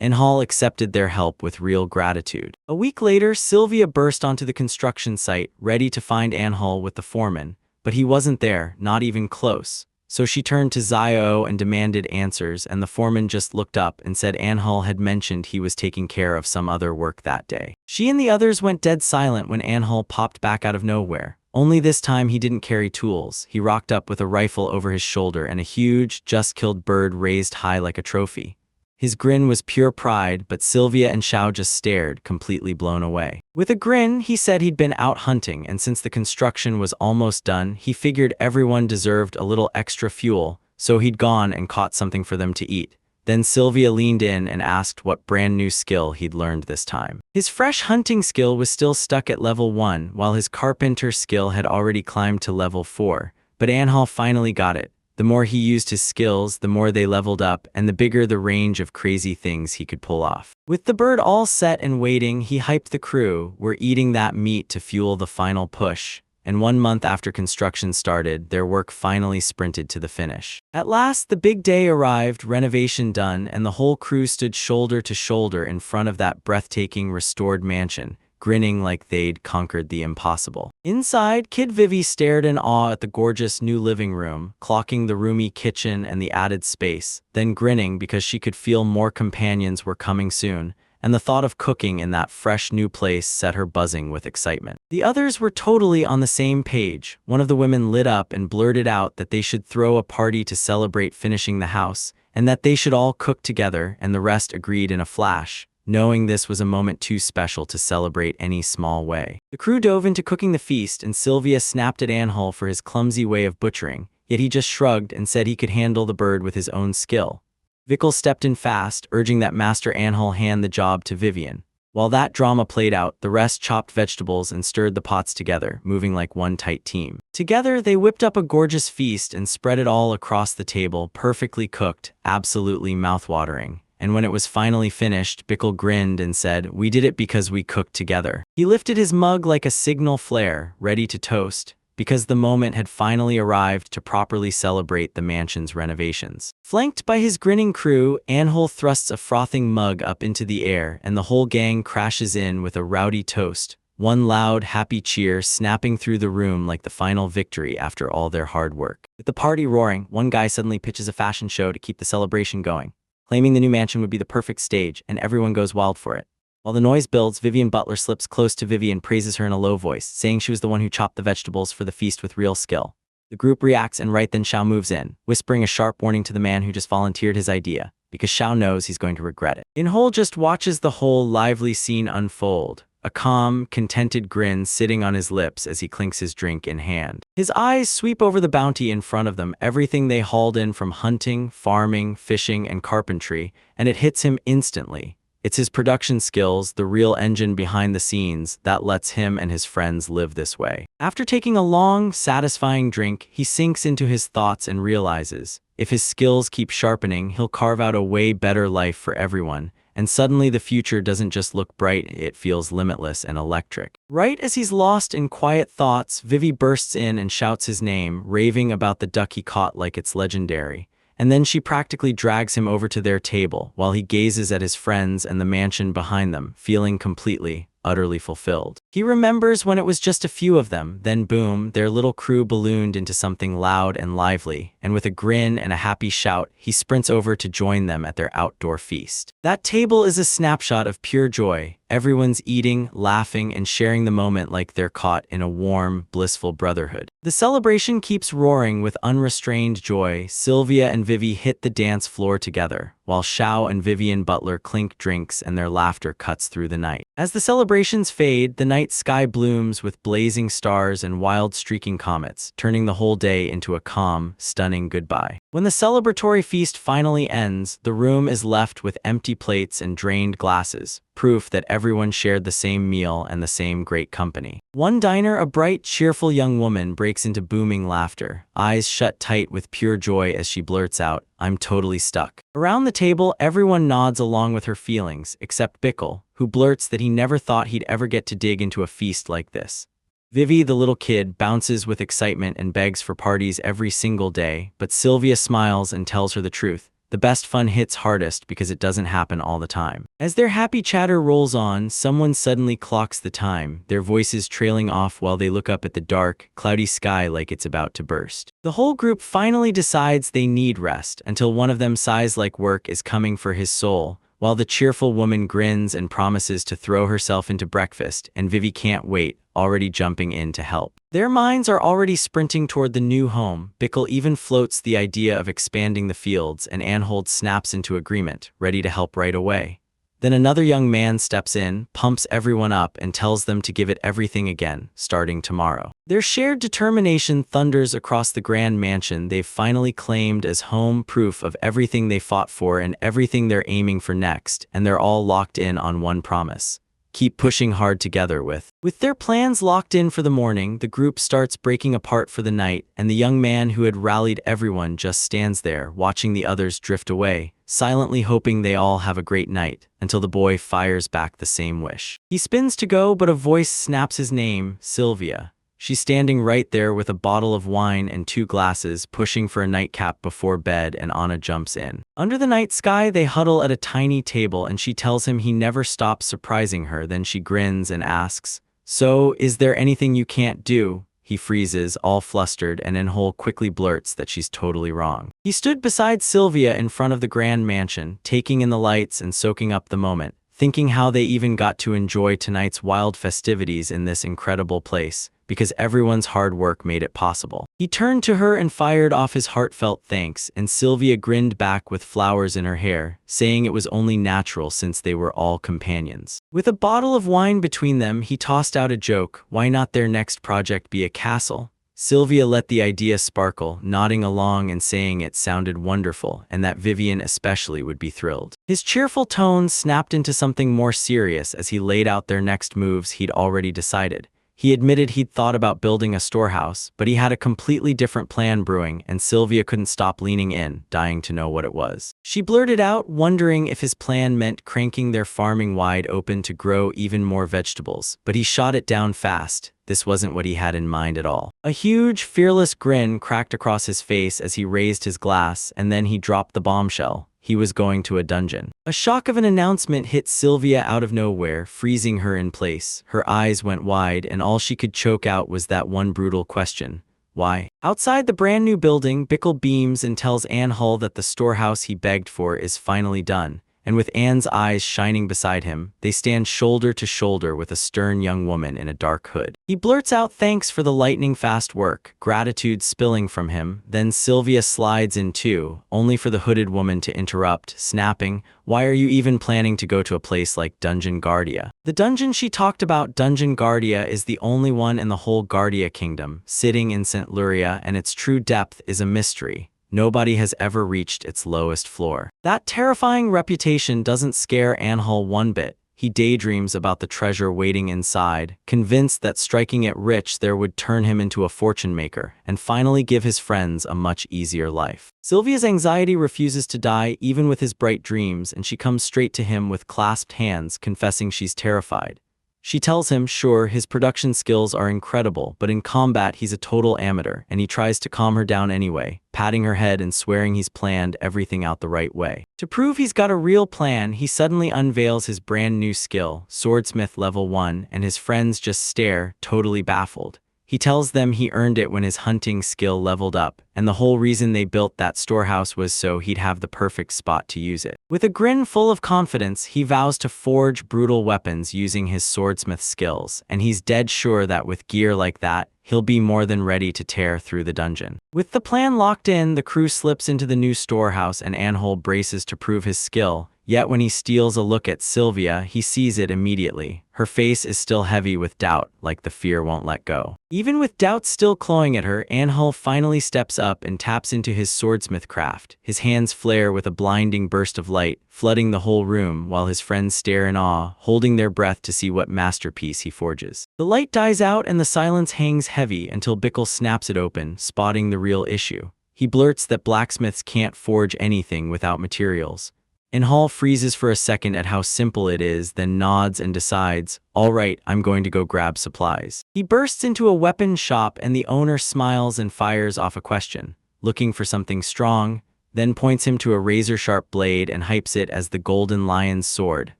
Anhol accepted their help with real gratitude. A week later, Sylvia burst onto the construction site, ready to find Anhol with the foreman, but he wasn't there, not even close. So she turned to Zio and demanded answers, and the foreman just looked up and said Anhol had mentioned he was taking care of some other work that day. She and the others went dead silent when Anhol popped back out of nowhere. Only this time he didn't carry tools. He rocked up with a rifle over his shoulder and a huge, just-killed bird raised high like a trophy. His grin was pure pride, but Sylvia and Xiao just stared, completely blown away. With a grin, he said he'd been out hunting, and since the construction was almost done, he figured everyone deserved a little extra fuel, so he'd gone and caught something for them to eat. Then Sylvia leaned in and asked what brand new skill he'd learned this time. His fresh hunting skill was still stuck at level 1, while his carpenter skill had already climbed to level 4, but Anhol finally got it. The more he used his skills, the more they leveled up, and the bigger the range of crazy things he could pull off. With the bird all set and waiting, he hyped the crew. "We're eating that meat to fuel the final push." And 1 month after construction started, their work finally sprinted to the finish. At last, the big day arrived, renovation done, and the whole crew stood shoulder to shoulder in front of that breathtaking, restored mansion, grinning like they'd conquered the impossible. Inside, Kid Vivi stared in awe at the gorgeous new living room, clocking the roomy kitchen and the added space, then grinning because she could feel more companions were coming soon, and the thought of cooking in that fresh new place set her buzzing with excitement. The others were totally on the same page. One of the women lit up and blurted out that they should throw a party to celebrate finishing the house, and that they should all cook together, and the rest agreed in a flash, knowing this was a moment too special to celebrate any small way. The crew dove into cooking the feast, and Sylvia snapped at Anhol for his clumsy way of butchering, yet he just shrugged and said he could handle the bird with his own skill. Vickle stepped in fast, urging that Master Anhol hand the job to Vivian. While that drama played out, the rest chopped vegetables and stirred the pots together, moving like one tight team. Together, they whipped up a gorgeous feast and spread it all across the table, perfectly cooked, absolutely mouthwatering. And when it was finally finished, Bickle grinned and said, "We did it because we cooked together." He lifted his mug like a signal flare, ready to toast, because the moment had finally arrived to properly celebrate the mansion's renovations. Flanked by his grinning crew, Anhole thrusts a frothing mug up into the air, and the whole gang crashes in with a rowdy toast, one loud, happy cheer snapping through the room like the final victory after all their hard work. With the party roaring, one guy suddenly pitches a fashion show to keep the celebration going, claiming the new mansion would be the perfect stage, and everyone goes wild for it. While the noise builds, Vivian Butler slips close to Vivi and praises her in a low voice, saying she was the one who chopped the vegetables for the feast with real skill. The group reacts, and right then Xiao moves in, whispering a sharp warning to the man who just volunteered his idea, because Xiao knows he's going to regret it. Inhole just watches the whole lively scene unfold, a calm, contented grin sitting on his lips as he clinks his drink in hand. His eyes sweep over the bounty in front of them, everything they hauled in from hunting, farming, fishing, and carpentry, and it hits him instantly. It's his production skills, the real engine behind the scenes, that lets him and his friends live this way. After taking a long, satisfying drink, he sinks into his thoughts and realizes, if his skills keep sharpening, he'll carve out a way better life for everyone, and suddenly the future doesn't just look bright, it feels limitless and electric. Right as he's lost in quiet thoughts, Vivi bursts in and shouts his name, raving about the duck he caught like it's legendary. And then she practically drags him over to their table while he gazes at his friends and the mansion behind them, feeling completely, utterly fulfilled. He remembers when it was just a few of them, then boom, their little crew ballooned into something loud and lively, and with a grin and a happy shout, he sprints over to join them at their outdoor feast. That table is a snapshot of pure joy. Everyone's eating, laughing, and sharing the moment like they're caught in a warm, blissful brotherhood. The celebration keeps roaring with unrestrained joy. Sylvia and Vivi hit the dance floor together, while Xiao and Vivian Butler clink drinks and their laughter cuts through the night. As the celebrations fade, the night sky blooms with blazing stars and wild streaking comets, turning the whole day into a calm, stunning goodbye. When the celebratory feast finally ends, the room is left with empty plates and drained glasses, proof that everyone shared the same meal and the same great company. One diner, a bright, cheerful young woman breaks into booming laughter, eyes shut tight with pure joy as she blurts out, "I'm totally stuck." Around the table, everyone nods along with her feelings, except Bickle, who blurts that he never thought he'd ever get to dig into a feast like this. Vivi, the little kid, bounces with excitement and begs for parties every single day, but Sylvia smiles and tells her the truth. The best fun hits hardest because it doesn't happen all the time. As their happy chatter rolls on, someone suddenly clocks the time, their voices trailing off while they look up at the dark, cloudy sky like it's about to burst. The whole group finally decides they need rest, until one of them sighs like work is coming for his soul, while the cheerful woman grins and promises to throw herself into breakfast, and Vivi can't wait, already jumping in to help. Their minds are already sprinting toward the new home. Bickle even floats the idea of expanding the fields, and Anhold snaps into agreement, ready to help right away. Then another young man steps in, pumps everyone up, and tells them to give it everything again, starting tomorrow. Their shared determination thunders across the grand mansion they've finally claimed as home, proof of everything they fought for and everything they're aiming for next, and they're all locked in on one promise. Keep pushing hard together with. With their plans locked in for the morning, the group starts breaking apart for the night, and the young man who had rallied everyone just stands there, watching the others drift away, silently hoping they all have a great night, until the boy fires back the same wish. He spins to go, but a voice snaps his name, Sylvia. She's standing right there with a bottle of wine and 2 glasses, pushing for a nightcap before bed, and Anna jumps in. Under the night sky, they huddle at a tiny table, and she tells him he never stops surprising her. Then she grins and asks, "So, is there anything you can't do?" He freezes, all flustered, and Enhole quickly blurts that she's totally wrong. He stood beside Sylvia in front of the grand mansion, taking in the lights and soaking up the moment, thinking how they even got to enjoy tonight's wild festivities in this incredible place, because everyone's hard work made it possible. He turned to her and fired off his heartfelt thanks, and Sylvia grinned back with flowers in her hair, saying it was only natural since they were all companions. With a bottle of wine between them, he tossed out a joke, why not their next project be a castle? Sylvia let the idea sparkle, nodding along and saying it sounded wonderful and that Vivian especially would be thrilled. His cheerful tone snapped into something more serious as he laid out their next moves he'd already decided. He admitted he'd thought about building a storehouse, but he had a completely different plan brewing, and Sylvia couldn't stop leaning in, dying to know what it was. She blurted out, wondering if his plan meant cranking their farming wide open to grow even more vegetables, but he shot it down fast. This wasn't what he had in mind at all. A huge, fearless grin cracked across his face as he raised his glass, and then he dropped the bombshell. He was going to a dungeon. A shock of an announcement hit Sylvia out of nowhere, freezing her in place. Her eyes went wide, and all she could choke out was that one brutal question. Why? Outside the brand new building, Bickle beams and tells Anne Hull that the storehouse he begged for is finally done. And with Anne's eyes shining beside him, they stand shoulder to shoulder with a stern young woman in a dark hood. He blurts out thanks for the lightning-fast work, gratitude spilling from him, then Sylvia slides in too, only for the hooded woman to interrupt, snapping, "Why are you even planning to go to a place like Dungeon Guardia?" The dungeon she talked about, Dungeon Guardia, is the only one in the whole Guardia kingdom, sitting in St. Luria, and its true depth is a mystery. Nobody has ever reached its lowest floor. That terrifying reputation doesn't scare Anne Hull one bit. He daydreams about the treasure waiting inside, convinced that striking it rich there would turn him into a fortune maker, and finally give his friends a much easier life. Sylvia's anxiety refuses to die even with his bright dreams, and she comes straight to him with clasped hands, confessing she's terrified. She tells him, sure, his production skills are incredible, but in combat he's a total amateur, and he tries to calm her down anyway, patting her head and swearing he's planned everything out the right way. To prove he's got a real plan, he suddenly unveils his brand new skill, Swordsmith Level 1, and his friends just stare, totally baffled. He tells them he earned it when his hunting skill leveled up, and the whole reason they built that storehouse was so he'd have the perfect spot to use it. With a grin full of confidence, he vows to forge brutal weapons using his swordsmith skills, and he's dead sure that with gear like that, he'll be more than ready to tear through the dungeon. With the plan locked in, the crew slips into the new storehouse and Anne Hull braces to prove his skill. Yet when he steals a look at Sylvia, he sees it immediately. Her face is still heavy with doubt, like the fear won't let go. Even with doubt still clawing at her, Anne Hull finally steps up and taps into his swordsmith craft. His hands flare with a blinding burst of light, flooding the whole room, while his friends stare in awe, holding their breath to see what masterpiece he forges. The light dies out and the silence hangs heavy until Bickle snaps it open, spotting the real issue. He blurts that blacksmiths can't forge anything without materials. Anne Hull freezes for a second at how simple it is, then nods and decides, all right, I'm going to go grab supplies. He bursts into a weapon shop and the owner smiles and fires off a question, looking for something strong, then points him to a razor-sharp blade and hypes it as the Golden Lion's sword,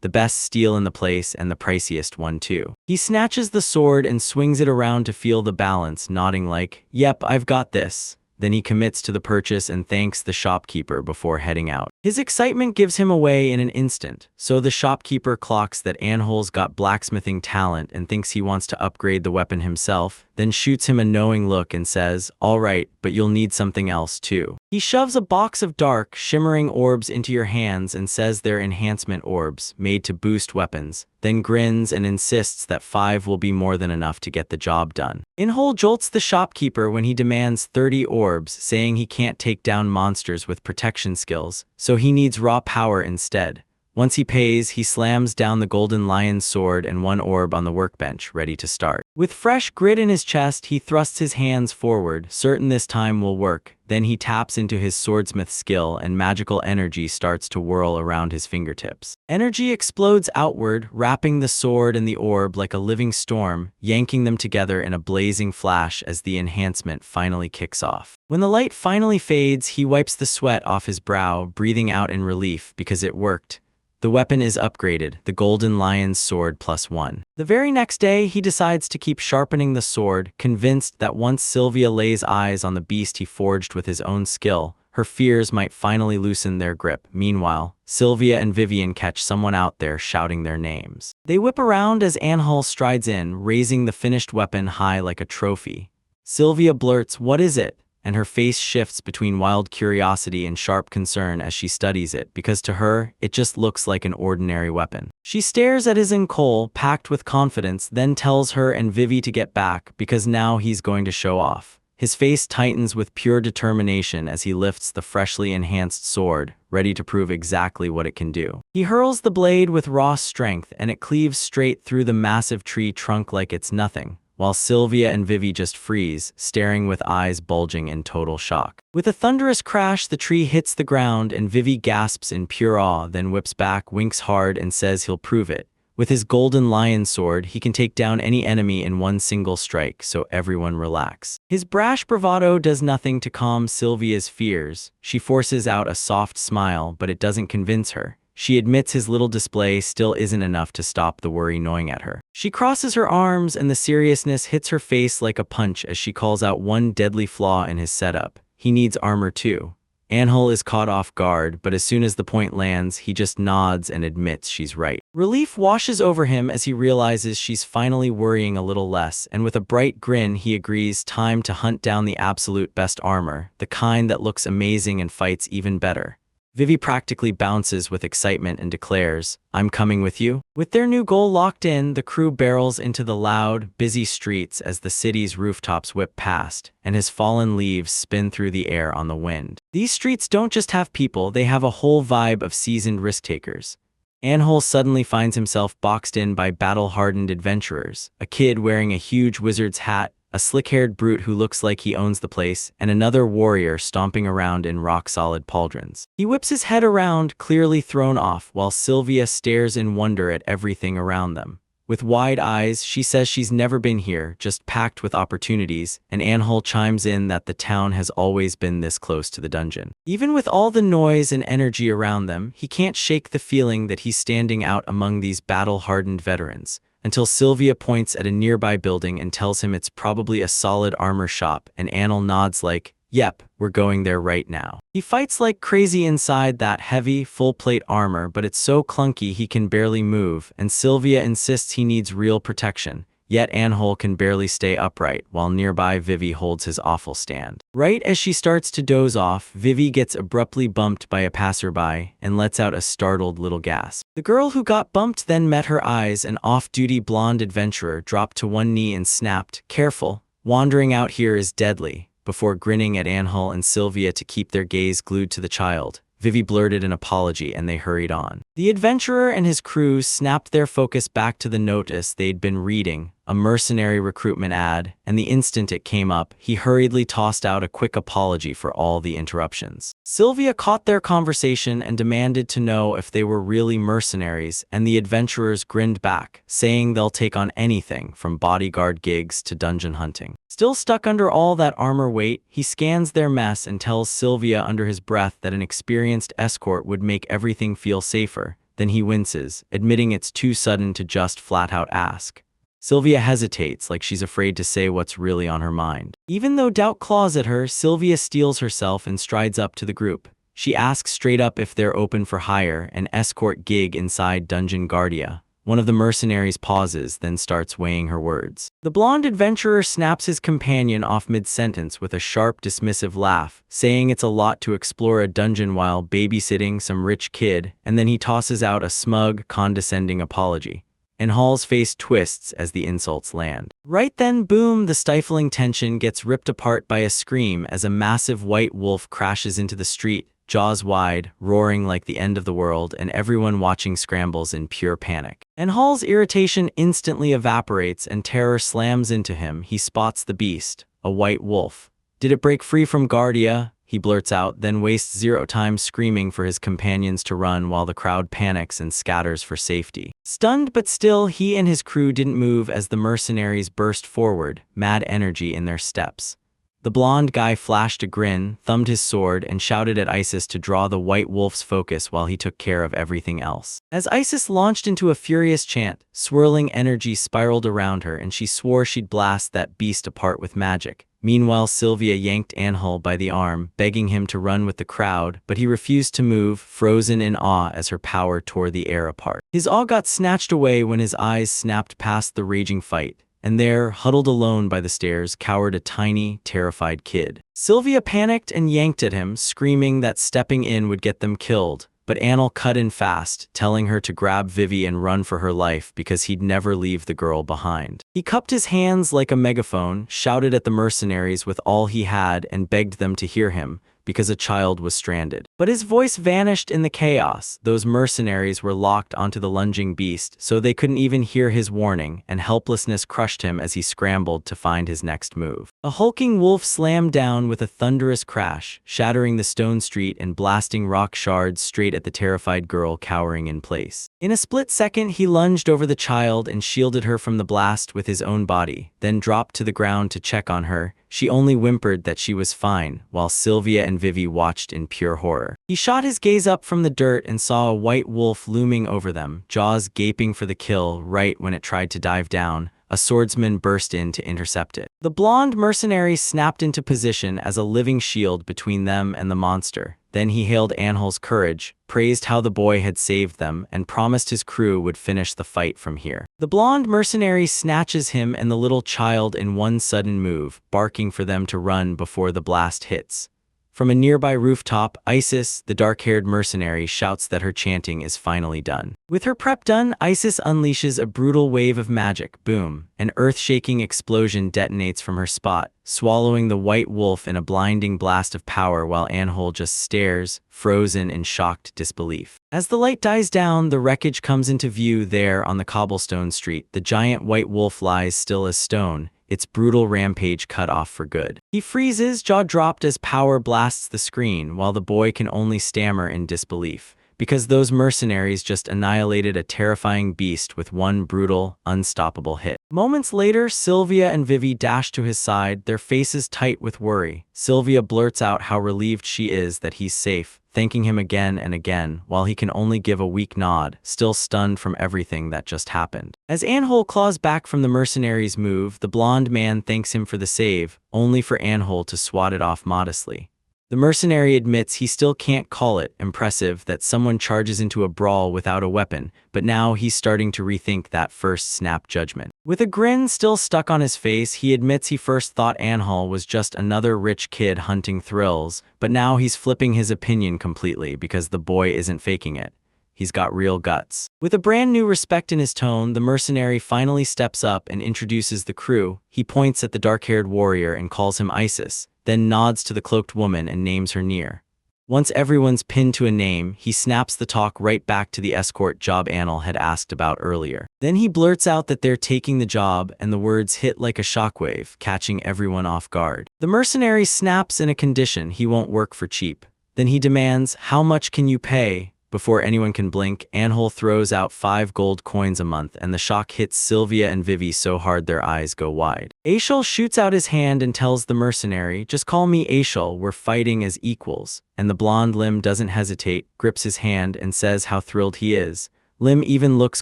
the best steel in the place and the priciest one too. He snatches the sword and swings it around to feel the balance, nodding like, yep, I've got this. Then he commits to the purchase and thanks the shopkeeper before heading out. His excitement gives him away in an instant, so the shopkeeper clocks that Anne Hull's got blacksmithing talent and thinks he wants to upgrade the weapon himself, then shoots him a knowing look and says, all right, but you'll need something else too. He shoves a box of dark, shimmering orbs into your hands and says they're enhancement orbs, made to boost weapons, then grins and insists that 5 will be more than enough to get the job done. Anne Hull jolts the shopkeeper when he demands 30 orbs, saying he can't take down monsters with protection skills, so he needs raw power instead. Once he pays, he slams down the Golden Lion's sword and 1 orb on the workbench, ready to start. With fresh grit in his chest, he thrusts his hands forward, certain this time will work. Then he taps into his swordsmith skill and magical energy starts to whirl around his fingertips. Energy explodes outward, wrapping the sword and the orb like a living storm, yanking them together in a blazing flash as the enhancement finally kicks off. When the light finally fades, he wipes the sweat off his brow, breathing out in relief because it worked. The weapon is upgraded, the Golden Lion's sword +1. The very next day, he decides to keep sharpening the sword, convinced that once Sylvia lays eyes on the beast he forged with his own skill, her fears might finally loosen their grip. Meanwhile, Sylvia and Vivian catch someone out there shouting their names. They whip around as Anne Hull strides in, raising the finished weapon high like a trophy. Sylvia blurts, "What is it?" and her face shifts between wild curiosity and sharp concern as she studies it, because to her, it just looks like an ordinary weapon. She stares at his Cole, packed with confidence, then tells her and Vivi to get back, because now he's going to show off. His face tightens with pure determination as he lifts the freshly enhanced sword, ready to prove exactly what it can do. He hurls the blade with raw strength and it cleaves straight through the massive tree trunk like it's nothing, while Sylvia and Vivi just freeze, staring with eyes bulging in total shock. With a thunderous crash, the tree hits the ground and Vivi gasps in pure awe, then whips back, winks hard, and says he'll prove it. With his golden lion sword, he can take down any enemy in one single strike, so everyone relax. His brash bravado does nothing to calm Sylvia's fears. She forces out a soft smile, but it doesn't convince her. She admits his little display still isn't enough to stop the worry gnawing at her. She crosses her arms and the seriousness hits her face like a punch as she calls out one deadly flaw in his setup. He needs armor too. Anhul is caught off guard, but as soon as the point lands, he just nods and admits she's right. Relief washes over him as he realizes she's finally worrying a little less, and with a bright grin, he agrees time to hunt down the absolute best armor, the kind that looks amazing and fights even better. Vivi practically bounces with excitement and declares, "I'm coming with you." With their new goal locked in, the crew barrels into the loud, busy streets as the city's rooftops whip past, and his fallen leaves spin through the air on the wind. These streets don't just have people, they have a whole vibe of seasoned risk-takers. Anhul suddenly finds himself boxed in by battle-hardened adventurers, a kid wearing a huge wizard's hat, a slick-haired brute who looks like he owns the place, and another warrior stomping around in rock-solid pauldrons. He whips his head around, clearly thrown off, while Sylvia stares in wonder at everything around them. With wide eyes, she says she's never been here, just packed with opportunities, and Anhul chimes in that the town has always been this close to the dungeon. Even with all the noise and energy around them, he can't shake the feeling that he's standing out among these battle-hardened veterans. Until Sylvia points at a nearby building and tells him it's probably a solid armor shop, and Anhul nods like, "Yep, we're going there right now." He fights like crazy inside that heavy, full-plate armor, but it's so clunky he can barely move, and Sylvia insists he needs real protection. Yet Anhul can barely stay upright, while nearby Vivi holds his awful stand. Right as she starts to doze off, Vivi gets abruptly bumped by a passerby and lets out a startled little gasp. The girl who got bumped then met her eyes. An off-duty blonde adventurer dropped to one knee and snapped, "Careful, wandering out here is deadly," before grinning at Anhul and Sylvia to keep their gaze glued to the child. Vivi blurted an apology and they hurried on. The adventurer and his crew snapped their focus back to the notice they'd been reading, a mercenary recruitment ad, and the instant it came up, he hurriedly tossed out a quick apology for all the interruptions. Sylvia caught their conversation and demanded to know if they were really mercenaries, and the adventurers grinned back, saying they'll take on anything from bodyguard gigs to dungeon hunting. Still stuck under all that armor weight, he scans their mess and tells Sylvia under his breath that an experienced escort would make everything feel safer. Then he winces, admitting it's too sudden to just flat-out ask. Sylvia hesitates, like she's afraid to say what's really on her mind. Even though doubt claws at her, Sylvia steels herself and strides up to the group. She asks straight up if they're open for hire, an escort gig inside Dungeon Guardia. One of the mercenaries pauses, then starts weighing her words. The blonde adventurer snaps his companion off mid-sentence with a sharp, dismissive laugh, saying it's a lot to explore a dungeon while babysitting some rich kid, and then he tosses out a smug, condescending apology. Anhul's face twists as the insults land. Right then, boom, the stifling tension gets ripped apart by a scream as a massive white wolf crashes into the street, jaws wide, roaring like the end of the world, and everyone watching scrambles in pure panic. Anhul's irritation instantly evaporates and terror slams into him. He spots the beast, a white wolf. "Did it break free from Guardia?" he blurts out, then wastes zero time screaming for his companions to run while the crowd panics and scatters for safety. Stunned but still, he and his crew didn't move as the mercenaries burst forward, mad energy in their steps. The blonde guy flashed a grin, thumbed his sword, and shouted at Isis to draw the white wolf's focus while he took care of everything else. As Isis launched into a furious chant, swirling energy spiraled around her and she swore she'd blast that beast apart with magic. Meanwhile, Sylvia yanked Anhul by the arm, begging him to run with the crowd, but he refused to move, frozen in awe as her power tore the air apart. His awe got snatched away when his eyes snapped past the raging fight, and there, huddled alone by the stairs, cowered a tiny, terrified kid. Sylvia panicked and yanked at him, screaming that stepping in would get them killed, but Anil cut in fast, telling her to grab Vivi and run for her life because he'd never leave the girl behind. He cupped his hands like a megaphone, shouted at the mercenaries with all he had, and begged them to hear him, because a child was stranded. But his voice vanished in the chaos. Those mercenaries were locked onto the lunging beast, so they couldn't even hear his warning, and helplessness crushed him as he scrambled to find his next move. A hulking wolf slammed down with a thunderous crash, shattering the stone street and blasting rock shards straight at the terrified girl cowering in place. In a split second, he lunged over the child and shielded her from the blast with his own body, then dropped to the ground to check on her. She only whimpered that she was fine, while Sylvia and Vivi watched in pure horror. He shot his gaze up from the dirt and saw a white wolf looming over them, jaws gaping for the kill. Right when it tried to dive down, a swordsman burst in to intercept it. The blonde mercenary snapped into position as a living shield between them and the monster. Then he hailed Anhol's courage, praised how the boy had saved them, and promised his crew would finish the fight from here. The blonde mercenary snatches him and the little child in one sudden move, barking for them to run before the blast hits. From a nearby rooftop, Isis, the dark-haired mercenary, shouts that her chanting is finally done. With her prep done, Isis unleashes a brutal wave of magic. Boom! An earth-shaking explosion detonates from her spot, swallowing the white wolf in a blinding blast of power while Anhol just stares, frozen in shocked disbelief. As the light dies down, the wreckage comes into view there on the cobblestone street. The giant white wolf lies still as stone, its brutal rampage cut off for good. He freezes, jaw dropped as power blasts the screen, while the boy can only stammer in disbelief, because those mercenaries just annihilated a terrifying beast with one brutal, unstoppable hit. Moments later, Sylvia and Vivi dash to his side, their faces tight with worry. Sylvia blurts out how relieved she is that he's safe, thanking him again and again, while he can only give a weak nod, still stunned from everything that just happened. As Anhol claws back from the mercenaries' move, the blonde man thanks him for the save, only for Anhol to swat it off modestly. The mercenary admits he still can't call it impressive that someone charges into a brawl without a weapon, but now he's starting to rethink that first snap judgment. With a grin still stuck on his face, he admits he first thought Anhol was just another rich kid hunting thrills, but now he's flipping his opinion completely because the boy isn't faking it. He's got real guts. With a brand new respect in his tone, the mercenary finally steps up and introduces the crew. He points at the dark-haired warrior and calls him Isis, then nods to the cloaked woman and names her Near. Once everyone's pinned to a name, he snaps the talk right back to the escort job Anil had asked about earlier. Then he blurts out that they're taking the job, and the words hit like a shockwave, catching everyone off guard. The mercenary snaps in a condition: he won't work for cheap. Then he demands, "How much can you pay?" Before anyone can blink, Anhol throws out 5 gold coins a month, and the shock hits Sylvia and Vivi so hard their eyes go wide. Aishol shoots out his hand and tells the mercenary, "Just call me Aishol, we're fighting as equals." And the blonde Lim doesn't hesitate, grips his hand, and says how thrilled he is. Lim even looks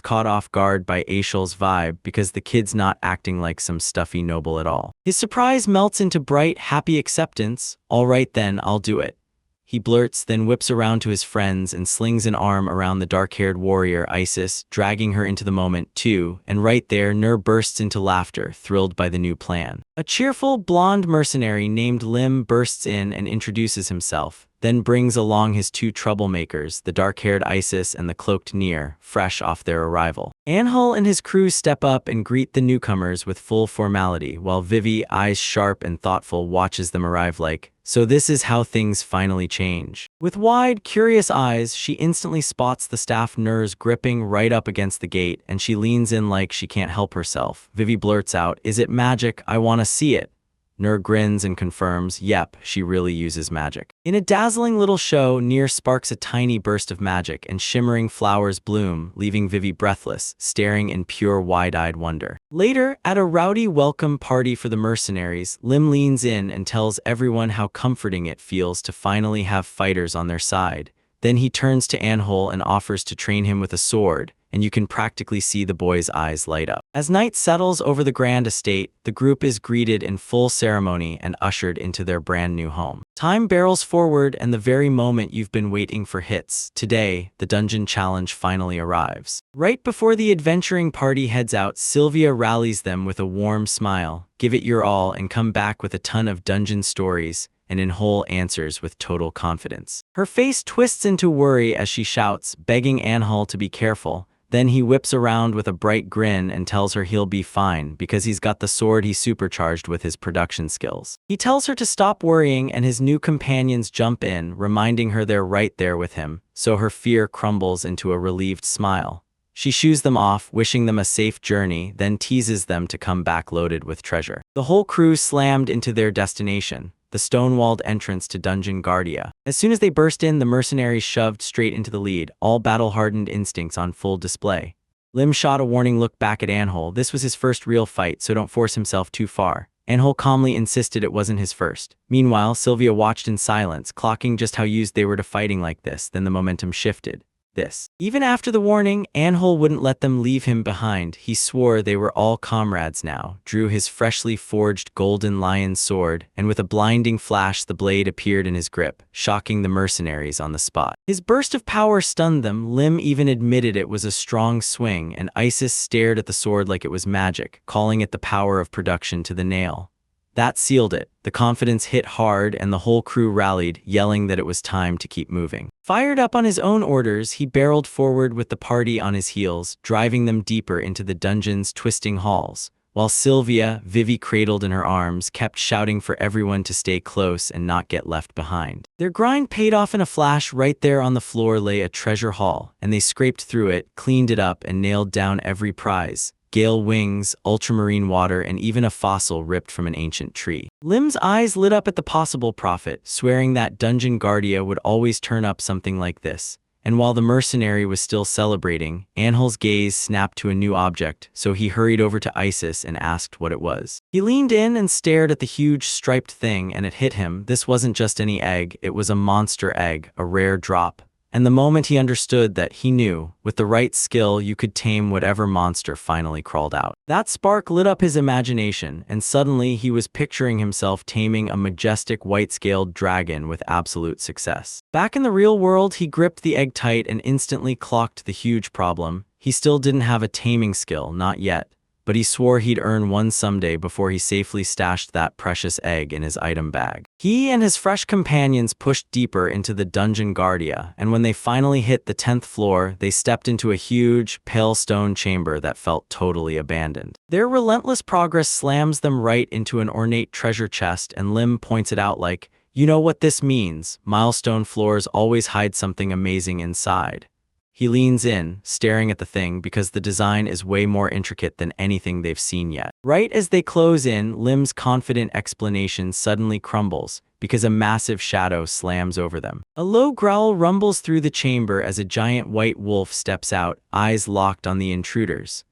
caught off guard by Aishol's vibe because the kid's not acting like some stuffy noble at all. His surprise melts into bright, happy acceptance. "All right then, I'll do it," he blurts, then whips around to his friends and slings an arm around the dark-haired warrior Isis, dragging her into the moment too, and right there Nur bursts into laughter, thrilled by the new plan. A cheerful, blonde mercenary named Lim bursts in and introduces himself, then brings along his 2 troublemakers, the dark-haired Isis and the cloaked Near, fresh off their arrival. Anhol and his crew step up and greet the newcomers with full formality, while Vivi, eyes sharp and thoughtful, watches them arrive like, "So this is how things finally change." With wide, curious eyes, she instantly spots the staff nurse gripping right up against the gate, and she leans in like she can't help herself. Vivi blurts out, "Is it magic? I want to see it." Nur grins and confirms, yep, she really uses magic. In a dazzling little show, Near sparks a tiny burst of magic and shimmering flowers bloom, leaving Vivi breathless, staring in pure wide-eyed wonder. Later, at a rowdy welcome party for the mercenaries, Lim leans in and tells everyone how comforting it feels to finally have fighters on their side. Then he turns to Anhol and offers to train him with a sword, and you can practically see the boy's eyes light up. As night settles over the grand estate, the group is greeted in full ceremony and ushered into their brand new home. Time barrels forward, and the very moment you've been waiting for hits. Today, the dungeon challenge finally arrives. Right before the adventuring party heads out, Sylvia rallies them with a warm smile. "Give it your all and come back with a ton of dungeon stories." and Inhole answers with total confidence. Her face twists into worry as she shouts, begging Anhole to be careful. Then he whips around with a bright grin and tells her he'll be fine because he's got the sword he supercharged with his production skills. He tells her to stop worrying and his new companions jump in, reminding her they're right there with him, so her fear crumbles into a relieved smile. She shoos them off, wishing them a safe journey, then teases them to come back loaded with treasure. The whole crew slammed into their destination, the stone-walled entrance to Dungeon Guardia. As soon as they burst in, the mercenaries shoved straight into the lead, all battle-hardened instincts on full display. Lim shot a warning look back at Anhole. This was his first real fight, so don't force himself too far. Anhole calmly insisted it wasn't his first. Meanwhile, Sylvia watched in silence, clocking just how used they were to fighting like this. Then the momentum shifted. Even after the warning, Anhole wouldn't let them leave him behind. He swore they were all comrades now, drew his freshly forged golden lion sword, and with a blinding flash the blade appeared in his grip, shocking the mercenaries on the spot. His burst of power stunned them. Lim even admitted it was a strong swing, and Isis stared at the sword like it was magic, calling it the power of production to the nail. That sealed it. The confidence hit hard and the whole crew rallied, yelling that it was time to keep moving. Fired up on his own orders, he barreled forward with the party on his heels, driving them deeper into the dungeon's twisting halls, while Sylvia, Vivi cradled in her arms, kept shouting for everyone to stay close and not get left behind. Their grind paid off in a flash. Right there on the floor lay a treasure haul, and they scraped through it, cleaned it up, and nailed down every prize. Gale wings, ultramarine water, and even a fossil ripped from an ancient tree. Lim's eyes lit up at the possible profit, swearing that Dungeon Guardia would always turn up something like this. And while the mercenary was still celebrating, Anhole's gaze snapped to a new object, so he hurried over to Isis and asked what it was. He leaned in and stared at the huge striped thing, and it hit him. This wasn't just any egg, it was a monster egg, a rare drop. And the moment he understood that, he knew, with the right skill, you could tame whatever monster finally crawled out. That spark lit up his imagination, and suddenly he was picturing himself taming a majestic white-scaled dragon with absolute success. Back in the real world, he gripped the egg tight and instantly clocked the huge problem. He still didn't have a taming skill, not yet, but he swore he'd earn one someday before he safely stashed that precious egg in his item bag. He and his fresh companions pushed deeper into the Dungeon Guardia, and when they finally hit the 10th floor, they stepped into a huge, pale stone chamber that felt totally abandoned. Their relentless progress slams them right into an ornate treasure chest, and Lim points it out like, "You know what this means? Milestone floors always hide something amazing inside." He leans in, staring at the thing because the design is way more intricate than anything they've seen yet. Right as they close in, Lim's confident explanation suddenly crumbles because a massive shadow slams over them. A low growl rumbles through the chamber as a giant white wolf steps out, eyes locked on the intruders.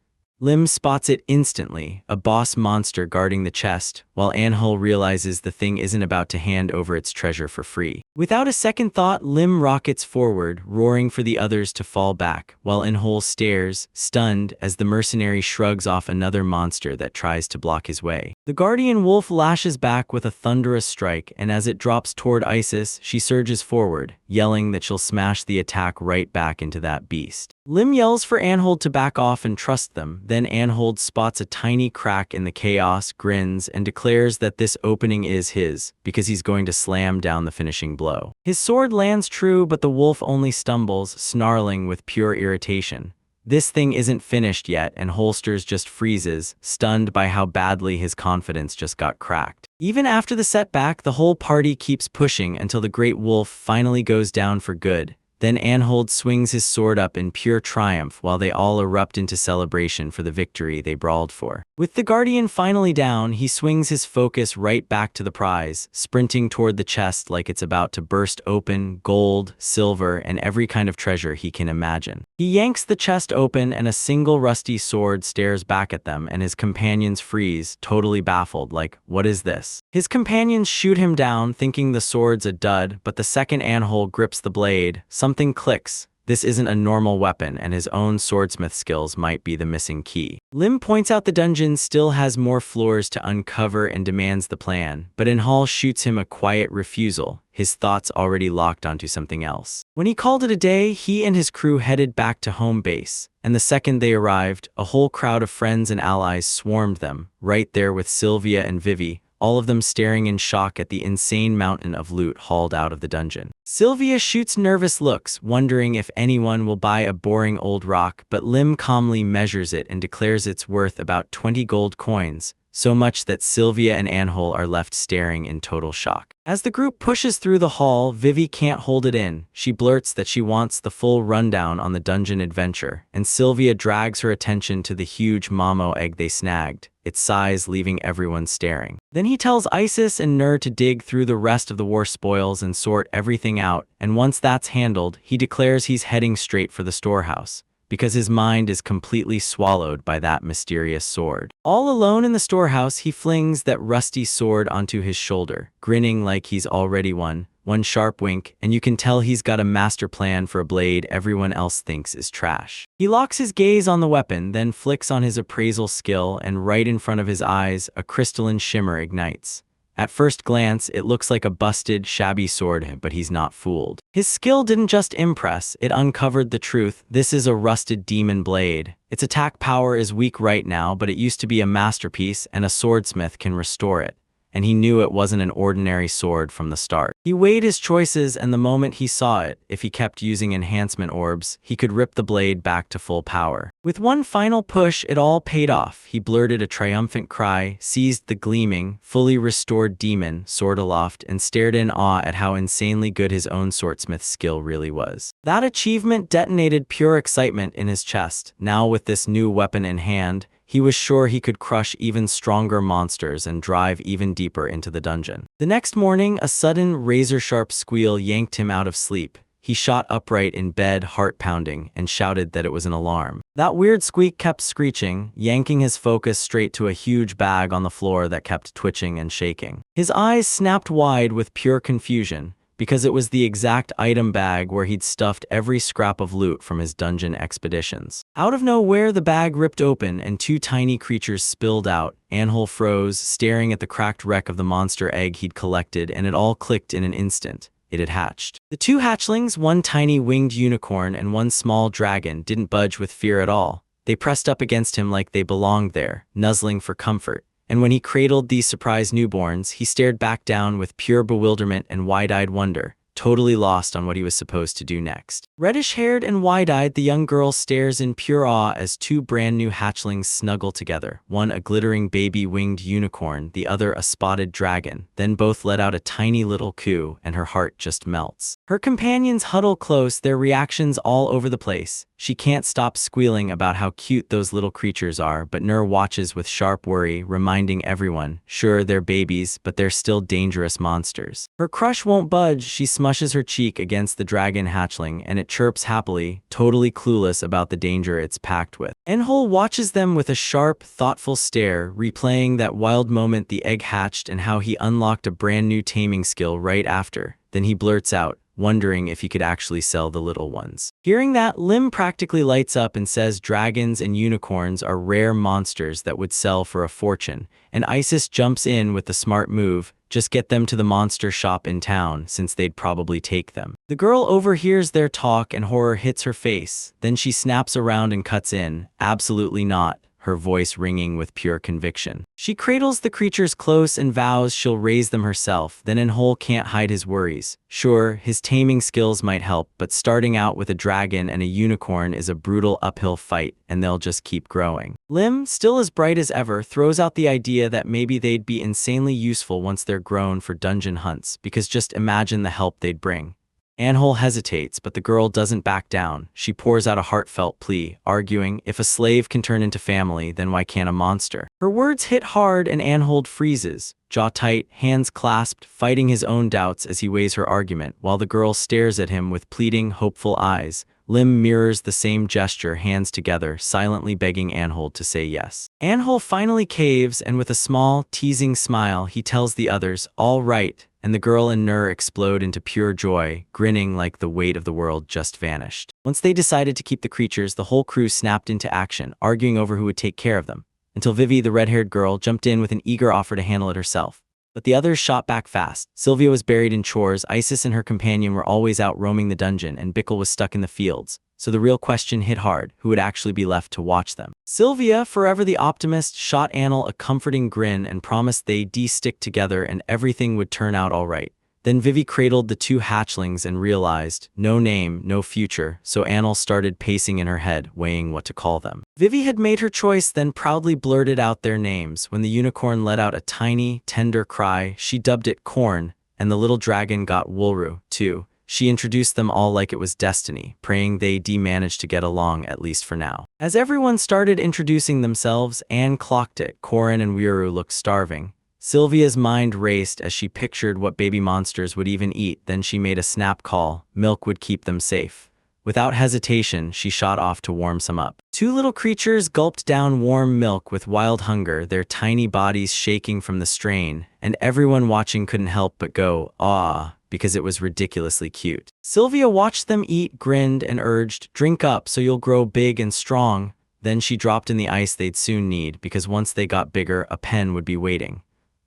Lim spots it instantly, a boss monster guarding the chest, while Anhole realizes the thing isn't about to hand over its treasure for free. Without a second thought, Lim rockets forward, roaring for the others to fall back, while Anhole stares, stunned, as the mercenary shrugs off another monster that tries to block his way. The guardian wolf lashes back with a thunderous strike, and as it drops toward Isis, she surges forward, yelling that she'll smash the attack right back into that beast. Lim yells for Anhold to back off and trust them. Then Anhold spots a tiny crack in the chaos, grins, and declares that this opening is his, because he's going to slam down the finishing blow. His sword lands true, but the wolf only stumbles, snarling with pure irritation. This thing isn't finished yet, and Holsters just freezes, stunned by how badly his confidence just got cracked. Even after the setback, the whole party keeps pushing until the great wolf finally goes down for good. Then Anhold swings his sword up in pure triumph while they all erupt into celebration for the victory they brawled for. With the Guardian finally down, he swings his focus right back to the prize, sprinting toward the chest like it's about to burst open, gold, silver, and every kind of treasure he can imagine. He yanks the chest open and a single rusty sword stares back at them, and his companions freeze, totally baffled, like, what is this? His companions shoot him down, thinking the sword's a dud, but the second Anhold grips the blade, something clicks. This isn't a normal weapon, and his own swordsmith skills might be the missing key. Lim points out the dungeon still has more floors to uncover and demands the plan, but Anhal shoots him a quiet refusal, his thoughts already locked onto something else. When he called it a day, he and his crew headed back to home base, and the second they arrived, a whole crowd of friends and allies swarmed them, right there with Sylvia and Vivi, all of them staring in shock at the insane mountain of loot hauled out of the dungeon. Sylvia shoots nervous looks, wondering if anyone will buy a boring old rock, but Lim calmly measures it and declares it's worth about 20 gold coins, so much that Sylvia and Anhole are left staring in total shock. As the group pushes through the hall, Vivi can't hold it in. She blurts that she wants the full rundown on the dungeon adventure, and Sylvia drags her attention to the huge Mamo egg they snagged, its size leaving everyone staring. Then he tells Isis and Nur to dig through the rest of the war spoils and sort everything out, and once that's handled, he declares he's heading straight for the storehouse, because his mind is completely swallowed by that mysterious sword. All alone in the storehouse, he flings that rusty sword onto his shoulder, grinning like he's already won. One sharp wink, and you can tell he's got a master plan for a blade everyone else thinks is trash. He locks his gaze on the weapon, then flicks on his appraisal skill, and right in front of his eyes, a crystalline shimmer ignites. At first glance, it looks like a busted, shabby sword, but he's not fooled. His skill didn't just impress, it uncovered the truth. This is a rusted demon blade. Its attack power is weak right now, but it used to be a masterpiece, and a swordsmith can restore it. And he knew it wasn't an ordinary sword from the start. He weighed his choices, and the moment he saw it, if he kept using enhancement orbs, he could rip the blade back to full power. With one final push, it all paid off. He blurted a triumphant cry, seized the gleaming, fully restored demon sword aloft, and stared in awe at how insanely good his own swordsmith skill really was. That achievement detonated pure excitement in his chest. Now with this new weapon in hand, he was sure he could crush even stronger monsters and drive even deeper into the dungeon. The next morning, a sudden, razor-sharp squeal yanked him out of sleep. He shot upright in bed, heart pounding, and shouted that it was an alarm. That weird squeak kept screeching, yanking his focus straight to a huge bag on the floor that kept twitching and shaking. His eyes snapped wide with pure confusion, because it was the exact item bag where he'd stuffed every scrap of loot from his dungeon expeditions. Out of nowhere, the bag ripped open and two tiny creatures spilled out. Anhole froze, staring at the cracked wreck of the monster egg he'd collected, and it all clicked in an instant. It had hatched. The two hatchlings, one tiny winged unicorn and one small dragon, didn't budge with fear at all. They pressed up against him like they belonged there, nuzzling for comfort. And when he cradled these surprised newborns, he stared back down with pure bewilderment and wide-eyed wonder, totally lost on what he was supposed to do next. Reddish-haired and wide-eyed, the young girl stares in pure awe as two brand-new hatchlings snuggle together, one a glittering baby-winged unicorn, the other a spotted dragon. Then both let out a tiny little coo, and her heart just melts. Her companions huddle close, their reactions all over the place. She can't stop squealing about how cute those little creatures are, but Nur watches with sharp worry, reminding everyone, sure, they're babies, but they're still dangerous monsters. Her crush won't budge. She smushes her cheek against the dragon hatchling, and it chirps happily, totally clueless about the danger it's packed with. Enhole watches them with a sharp, thoughtful stare, replaying that wild moment the egg hatched and how he unlocked a brand new taming skill right after. Then he blurts out, wondering if he could actually sell the little ones. Hearing that, Lim practically lights up and says dragons and unicorns are rare monsters that would sell for a fortune, and Isis jumps in with the smart move, just get them to the monster shop in town, since they'd probably take them. The girl overhears their talk and horror hits her face, then she snaps around and cuts in, absolutely not, her voice ringing with pure conviction. She cradles the creatures close and vows she'll raise them herself. Then Enhole can't hide his worries. Sure, his taming skills might help, but starting out with a dragon and a unicorn is a brutal uphill fight, and they'll just keep growing. Lim, still as bright as ever, throws out the idea that maybe they'd be insanely useful once they're grown for dungeon hunts, because just imagine the help they'd bring. Anhole hesitates, but the girl doesn't back down. She pours out a heartfelt plea, arguing, if a slave can turn into family, then why can't a monster? Her words hit hard and Anhole freezes, jaw tight, hands clasped, fighting his own doubts as he weighs her argument, while the girl stares at him with pleading, hopeful eyes. Lim mirrors the same gesture, hands together, silently begging Anhole to say yes. Anhole finally caves, and with a small, teasing smile, he tells the others, all right, and the girl and Nur explode into pure joy, grinning like the weight of the world just vanished. Once they decided to keep the creatures, the whole crew snapped into action, arguing over who would take care of them, until Vivi, the red-haired girl, jumped in with an eager offer to handle it herself. But the others shot back fast. Sylvia was buried in chores, Isis and her companion were always out roaming the dungeon, and Bickle was stuck in the fields. so the real question hit hard: who would actually be left to watch them? Sylvia, forever the optimist, shot Anil a comforting grin and promised they'd stick together and everything would turn out all right. Then Vivi cradled the two hatchlings and realized, no name, no future, so Anil started pacing in her head, weighing what to call them. Vivi had made her choice, then proudly blurted out their names. When the unicorn let out a tiny, tender cry, she dubbed it Corn, and the little dragon got Woolru, too. She introduced them all like it was destiny, praying they'd manage to get along at least for now. As everyone started introducing themselves, Anne clocked it. Corin and Woolru looked starving. Sylvia's mind raced as she pictured what baby monsters would even eat. Then she made a snap call: milk would keep them safe. Without hesitation, she shot off to warm some up. Two little creatures gulped down warm milk with wild hunger, their tiny bodies shaking from the strain, and everyone watching couldn't help but go, "Ah," because it was ridiculously cute. Sylvia watched them eat, grinned, and urged, "Drink up so you'll grow big and strong." Then she dropped in the ice they'd soon need, because once they got bigger, a pen would be waiting.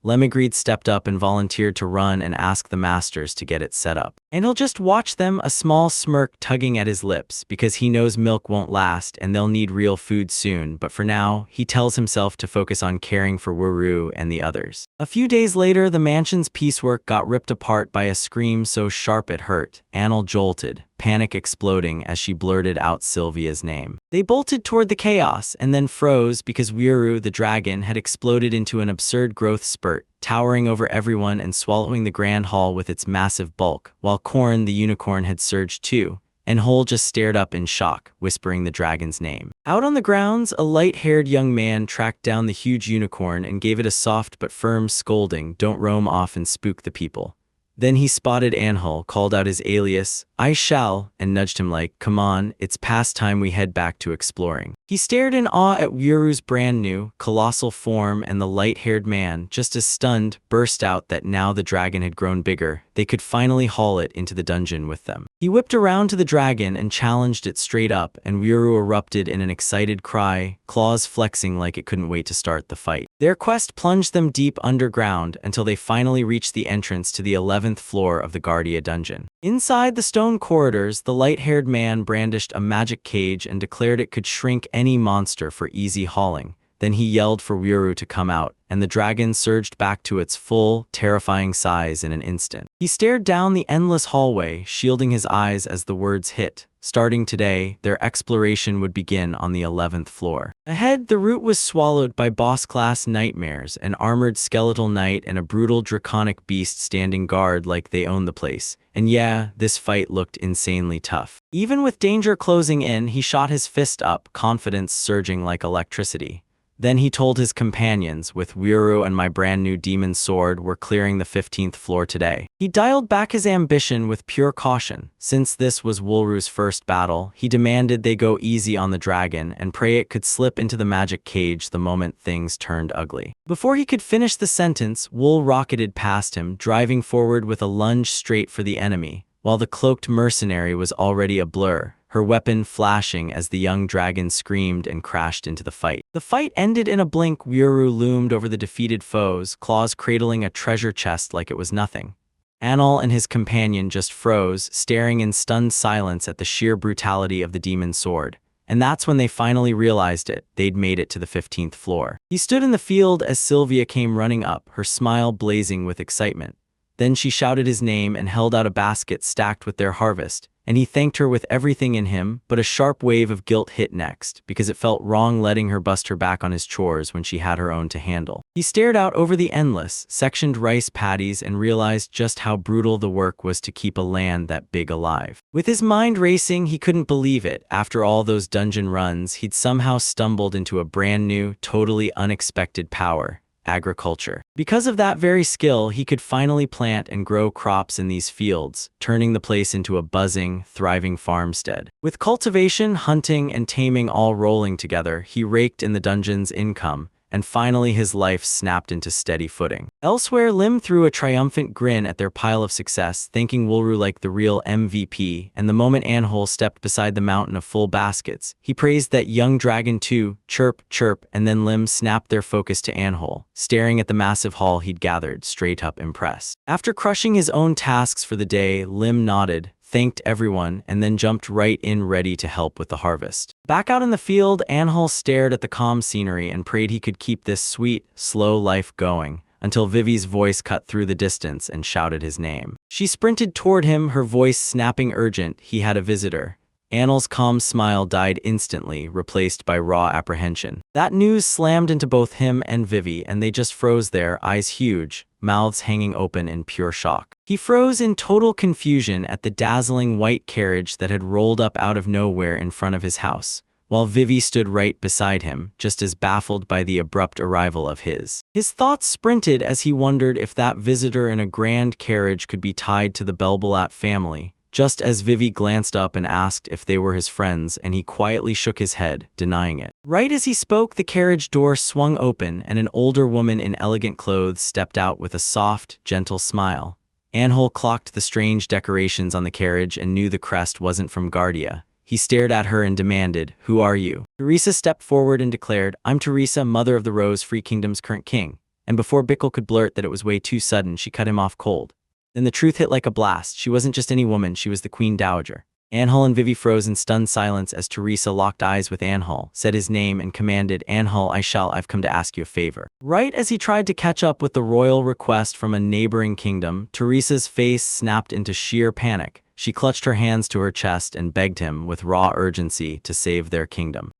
Lemigreed stepped up and volunteered to run and ask the masters to get it set up. And he'll just watch them, a small smirk tugging at his lips, because he knows milk won't last and they'll need real food soon. But for now, he tells himself to focus on caring for Woolru and the others. A few days later, the mansion's piecework got ripped apart by a scream so sharp it hurt. Anil jolted, panic exploding as she blurted out Sylvia's name. They bolted toward the chaos and then froze because Woolru, the dragon, had exploded into an absurd growth spurt, towering over everyone and swallowing the grand hall with its massive bulk, while Corn, the unicorn, had surged too, and Hole just stared up in shock, whispering the dragon's name. Out on the grounds, a light-haired young man tracked down the huge unicorn and gave it a soft but firm scolding: "Don't roam off and spook the people." Then he spotted Anhul, called out his alias, "I shall," and nudged him like, "Come on, it's past time we head back to exploring." He stared in awe at Wuru's brand new, colossal form, and the light-haired man, just as stunned, burst out that now the dragon had grown bigger, they could finally haul it into the dungeon with them. He whipped around to the dragon and challenged it straight up, and Wuru erupted in an excited cry, claws flexing like it couldn't wait to start the fight. Their quest plunged them deep underground until they finally reached the entrance to the 11th floor of the Guardia dungeon. Inside the stone corridors, the light-haired man brandished a magic cage and declared it could shrink any monster for easy hauling. Then he yelled for Wuru to come out, and the dragon surged back to its full, terrifying size in an instant. He stared down the endless hallway, shielding his eyes as the words hit. Starting today, their exploration would begin on the 11th floor. Ahead, the route was swallowed by boss-class nightmares, an armored skeletal knight and a brutal draconic beast standing guard like they owned the place. And yeah, this fight looked insanely tough. Even with danger closing in, he shot his fist up, confidence surging like electricity. Then he told his companions, "With Wuru and my brand new demon sword, we're clearing the 15th floor today." He dialed back his ambition with pure caution. Since this was Wulru's first battle, he demanded they go easy on the dragon and pray it could slip into the magic cage the moment things turned ugly. Before he could finish the sentence, Wool rocketed past him, driving forward with a lunge straight for the enemy, while the cloaked mercenary was already a blur, her weapon flashing as the young dragon screamed and crashed into the fight. The fight ended in a blink. Wuru loomed over the defeated foes, claws cradling a treasure chest like it was nothing. Anil and his companion just froze, staring in stunned silence at the sheer brutality of the demon sword. And that's when they finally realized it. They'd made it to the 15th floor. He stood in the field as Sylvia came running up, her smile blazing with excitement. Then she shouted his name and held out a basket stacked with their harvest, and he thanked her with everything in him, but a sharp wave of guilt hit next, because it felt wrong letting her bust her back on his chores when she had her own to handle. He stared out over the endless, sectioned rice paddies and realized just how brutal the work was to keep a land that big alive. With his mind racing, he couldn't believe it. After all those dungeon runs, he'd somehow stumbled into a brand new, totally unexpected power: agriculture. Because of that very skill, he could finally plant and grow crops in these fields, turning the place into a buzzing, thriving farmstead. With cultivation, hunting, and taming all rolling together, he raked in the dungeon's income, and finally his life snapped into steady footing. Elsewhere, Lim threw a triumphant grin at their pile of success, thanking Wulru like the real MVP, and the moment Anhul stepped beside the mountain of full baskets, he praised that young dragon too, chirp, chirp, and then Lim snapped their focus to Anhul, staring at the massive haul he'd gathered, straight up impressed. After crushing his own tasks for the day, Lim nodded, thanked everyone, and then jumped right in ready to help with the harvest. Back out in the field, Anhul stared at the calm scenery and prayed he could keep this sweet, slow life going, until Vivi's voice cut through the distance and shouted his name. She sprinted toward him, her voice snapping urgent. He had a visitor. Anil's calm smile died instantly, replaced by raw apprehension. That news slammed into both him and Vivi, and they just froze there, eyes huge, mouths hanging open in pure shock. He froze in total confusion at the dazzling white carriage that had rolled up out of nowhere in front of his house, while Vivi stood right beside him, just as baffled by the abrupt arrival of his. His thoughts sprinted as he wondered if that visitor in a grand carriage could be tied to the Belbalat family, just as Vivi glanced up and asked if they were his friends, and he quietly shook his head, denying it. Right as he spoke, the carriage door swung open, and an older woman in elegant clothes stepped out with a soft, gentle smile. Anhul clocked the strange decorations on the carriage and knew the crest wasn't from Guardia. He stared at her and demanded, "Who are you?" Teresa stepped forward and declared, "I'm Teresa, mother of the Rose Free Kingdom's current king." And before Bickle could blurt that it was way too sudden, she cut him off cold. Then the truth hit like a blast. She wasn't just any woman, she was the Queen Dowager. Anhul and Vivi froze in stunned silence as Teresa locked eyes with Anhul, said his name, and commanded, "Anhul, I've come to ask you a favor." Right as he tried to catch up with the royal request from a neighboring kingdom, Teresa's face snapped into sheer panic. She clutched her hands to her chest and begged him, with raw urgency, to save their kingdom.